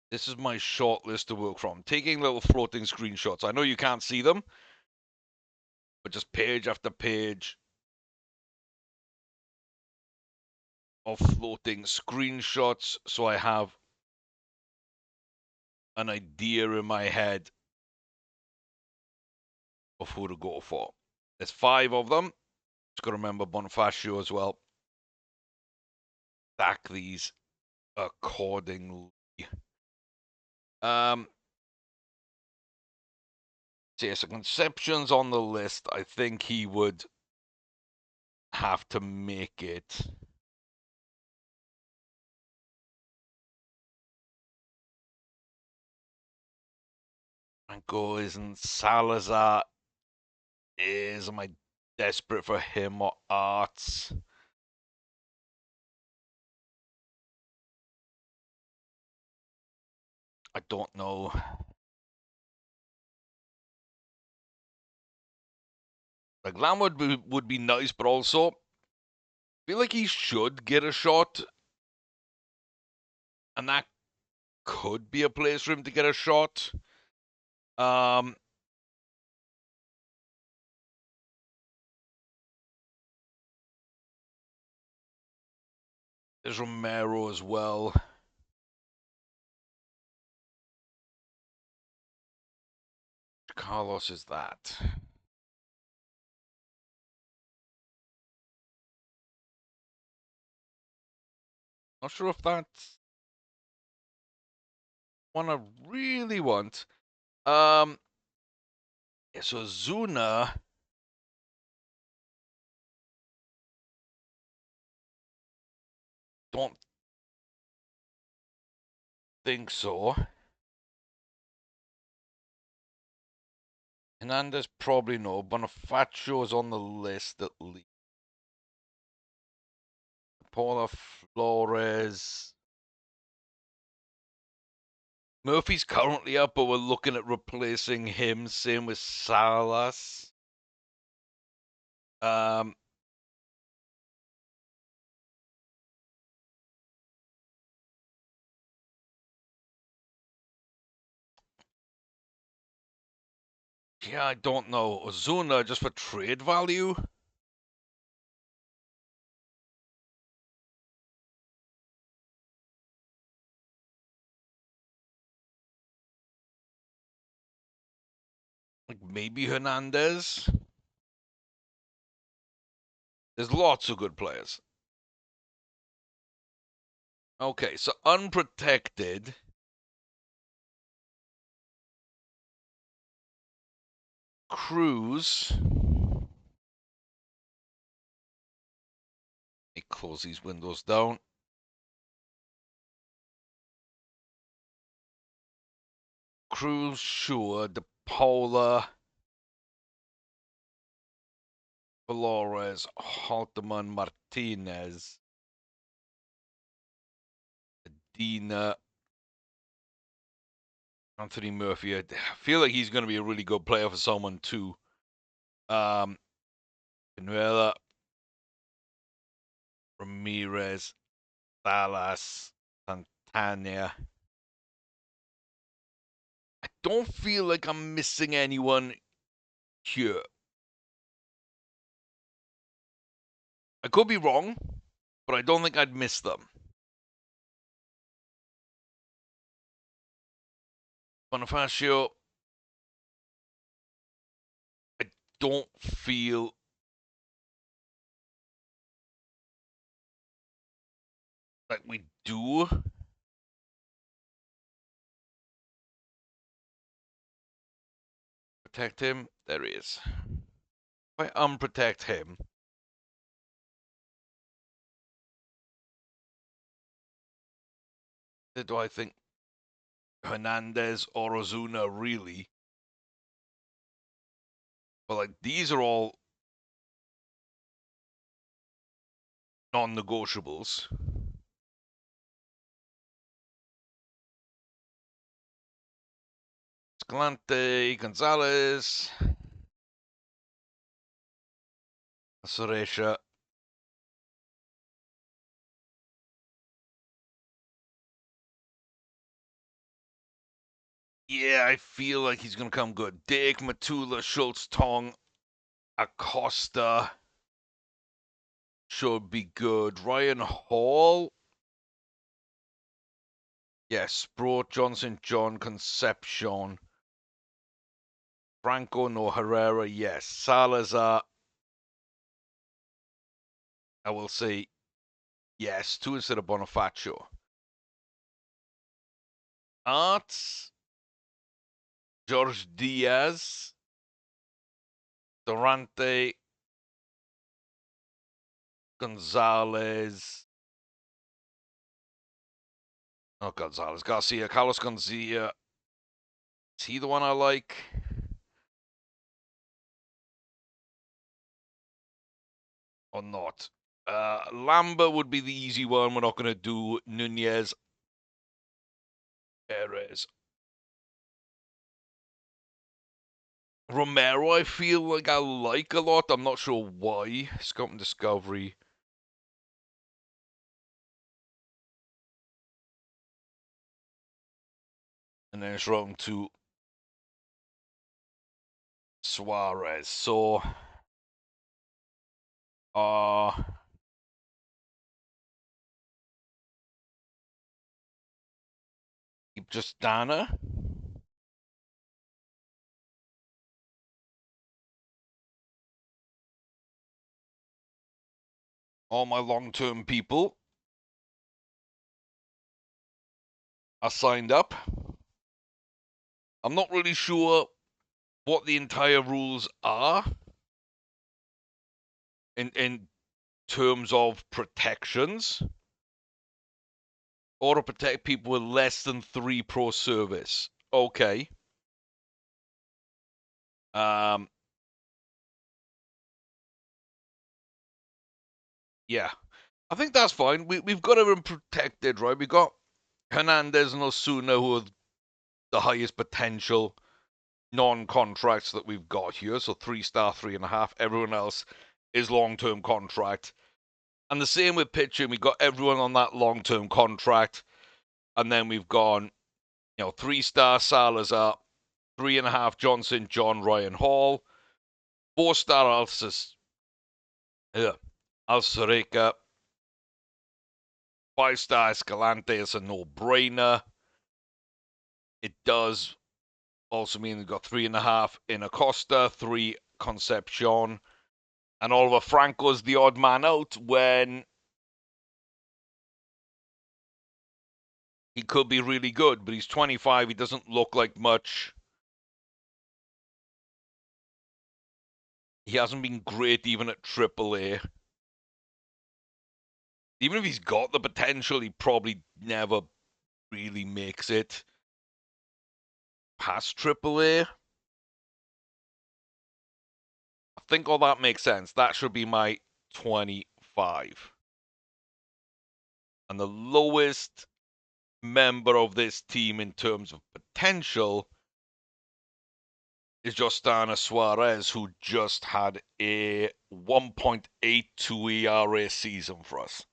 this is my short list to work from. Taking little floating screenshots. I know you can't see them, but just page after page of floating screenshots so I have an idea in my head of who to go for. There's 5 of them. Just got to remember Bonifacio as well. Stack these accordingly. So yes, so Conception's on the list. I think he would have to make it. Franco isn't. Salazar is. Am I desperate for him or Arts? I don't know. Like Lamb would be nice, but also I feel like he should get a shot, and that could be a place for him to get a shot. There's Romero as well. Carlos is that. Not sure if that's one I really want. Yeah, so Zuna. Don't think so. Hernandez probably no. Bonifacio is on the list at least. Paula Flores. Murphy's currently up, but we're looking at replacing him. Same with Salas. Um, yeah, I don't know. Ozuna just for trade value. Like maybe Hernandez. There's lots of good players. Okay, so unprotected. Cruz. Let me close these windows down. Cruz, sure. De Paula. Flores. Halterman, Martinez. Dina. Anthony Murphy. I feel like he's going to be a really good player for someone too. Penuela. Ramirez. Salas. Santana. I don't feel like I'm missing anyone here. I could be wrong, but I don't think I'd miss them. Bonifacio, I don't feel like we do. Protect him. There he is. If I unprotect him, do I think Hernandez or Ozuna really? But like these are all non-negotiables. Escalante, Gonzalez, Surecha. Yeah, I feel like he's going to come good. Dick, Matula, Schultz, Tong, Acosta should be good. Ryan Hall. Yes, Sproat, Johnson, John, Concepcion. Franco, no Herrera, yes. Salazar, I will say yes. 2 instead of Bonifacio. Arts, George Diaz, Durante, Gonzalez. Not Gonzalez, Garcia, Carlos Gonzia. Is he the one I like? Or not? Lamba would be the easy one. We're not going to do Nunez. Perez. Romero, I feel like I like a lot. I'm not sure why. Scout and Discovery. And then it's round to Suarez. So, just Dana. All my long-term people are signed up. I'm not really sure what the entire rules are in terms of protections. Or to protect people with less than 3 pro service. Okay. Yeah. I think that's fine. We've got everyone protected, right? We've got Hernandez and Osuna, who are the highest potential non-contracts that we've got here. So 3-star, 3.5. Everyone else is long-term contract. And the same with pitching. We've got everyone on that long-term contract. And then we've gone, 3-star Salazar, 3.5 Johnson, John, Ryan Hall, 4-star Alcereca, 5-star Escalante is a no-brainer. It does also mean we've got 3.5 in Acosta, 3 Concepcion, And Oliver Franco's the odd man out when he could be really good, but he's 25. He doesn't look like much. He hasn't been great even at AAA. Even if he's got the potential, he probably never really makes it past AAA. I think all that makes sense. That should be my 25. And the lowest member of this team in terms of potential is Jostana Suarez, who just had a 1.82 ERA season for us.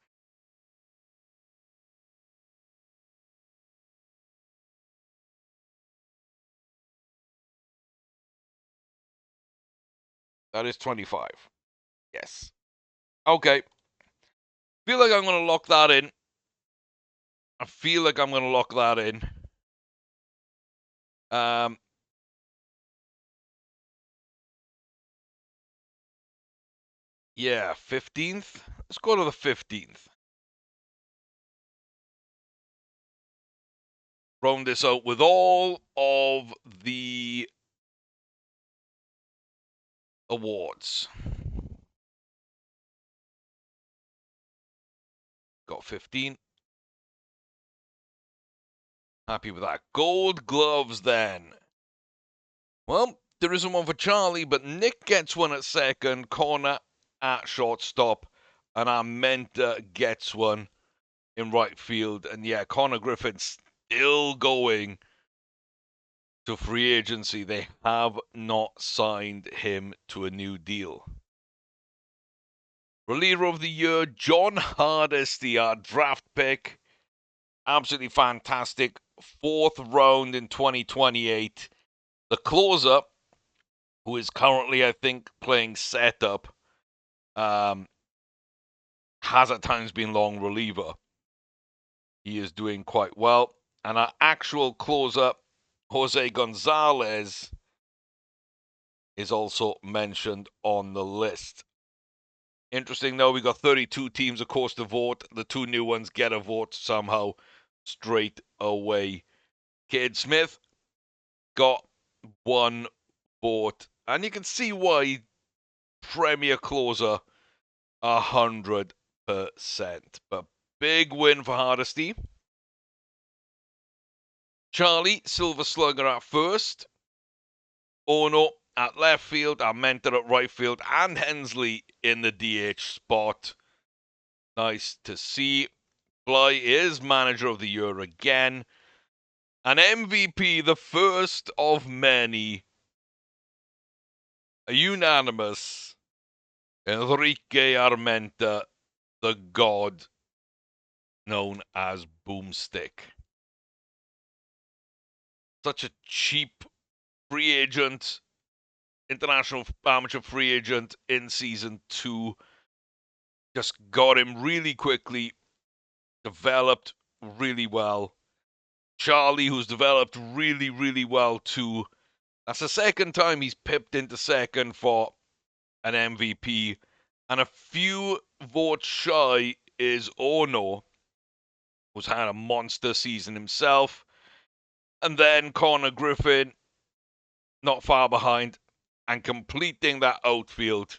That is 25. Yes. Okay. Feel like I'm going to lock that in. Yeah, 15th. Let's go to the 15th. Round this out with all of the awards. Got 15. Happy with that. Gold gloves then. Well, there isn't one for Charlie, but Nick gets one at second, Connor at shortstop, and our mentor gets one in right field. And yeah, Connor Griffin's still going to free agency. They have not signed him to a new deal. Reliever of the year, John Hardesty, our draft pick. Absolutely fantastic. 4th round in 2028. The closer, who is currently, I think, playing setup, has at times been long reliever. He is doing quite well. And our actual closer, Jose Gonzalez, is also mentioned on the list. Interesting, though, we got 32 teams, of course, to vote. The 2 new ones get a vote somehow straight away. Cade Smith got 1 vote. And you can see why Premier Closer 100%. But big win for Hardesty. Charlie, Silver Slugger at first. Ono at left field, our mentor at right field, and Hensley in the DH spot. Nice to see. Bly is manager of the year again. An MVP, the first of many. A unanimous Enrique Armenta, the god known as Boomstick. Such a cheap free agent, international amateur free agent in season 2. Just got him really quickly, developed really well. Charlie, who's developed really, really well too. That's the second time he's pipped into second for an MVP. And a few votes shy is Ono, who's had a monster season himself. And then Connor Griffin, not far behind. And completing that outfield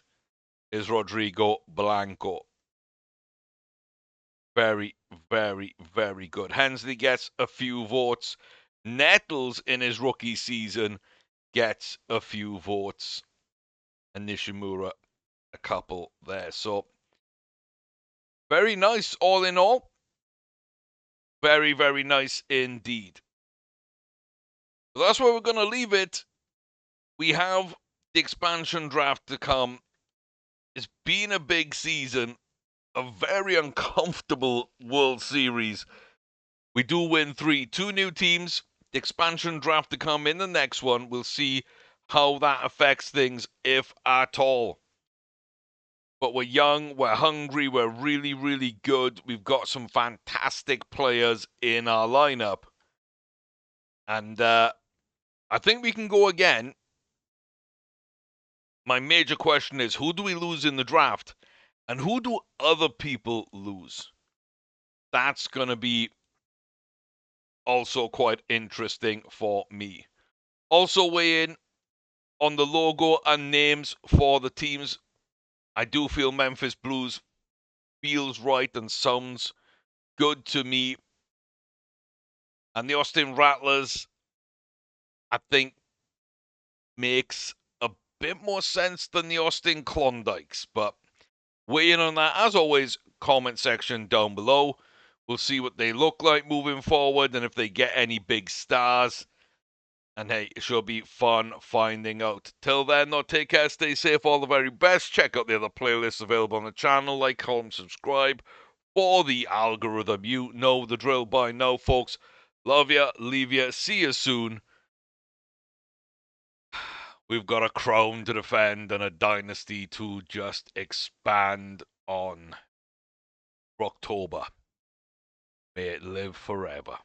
is Rodrigo Blanco. Very, very, very good. Hensley gets a few votes. Nettles in his rookie season gets a few votes. And Nishimura, a couple there. So, very nice all in all. Very, very nice indeed. So that's where we're going to leave it. We have the expansion draft to come. It's been a big season, a very uncomfortable World Series. We do win 3. 2 new teams. The expansion draft to come in the next one. We'll see how that affects things, if at all. But we're young, we're hungry, we're really, really good. We've got some fantastic players in our lineup. And I think we can go again my major question is, who do we lose in the draft? And who do other people lose? That's going to be also quite interesting for me. Also weigh in on the logo and names for the teams. I do feel Memphis Blues feels right and sounds good to me. And the Austin Rattlers, I think, makes a bit more sense than the Austin Klondikes. But weigh in on that. As always, comment section down below. We'll see what they look like moving forward and if they get any big stars. And hey, it should be fun finding out. Till then, though, take care, stay safe, all the very best. Check out the other playlists available on the channel. Like, comment, subscribe for the algorithm. You know the drill by now, folks. Love ya, leave ya, see you soon. We've got a crown to defend and a dynasty to just expand on. Rocktober. May it live forever.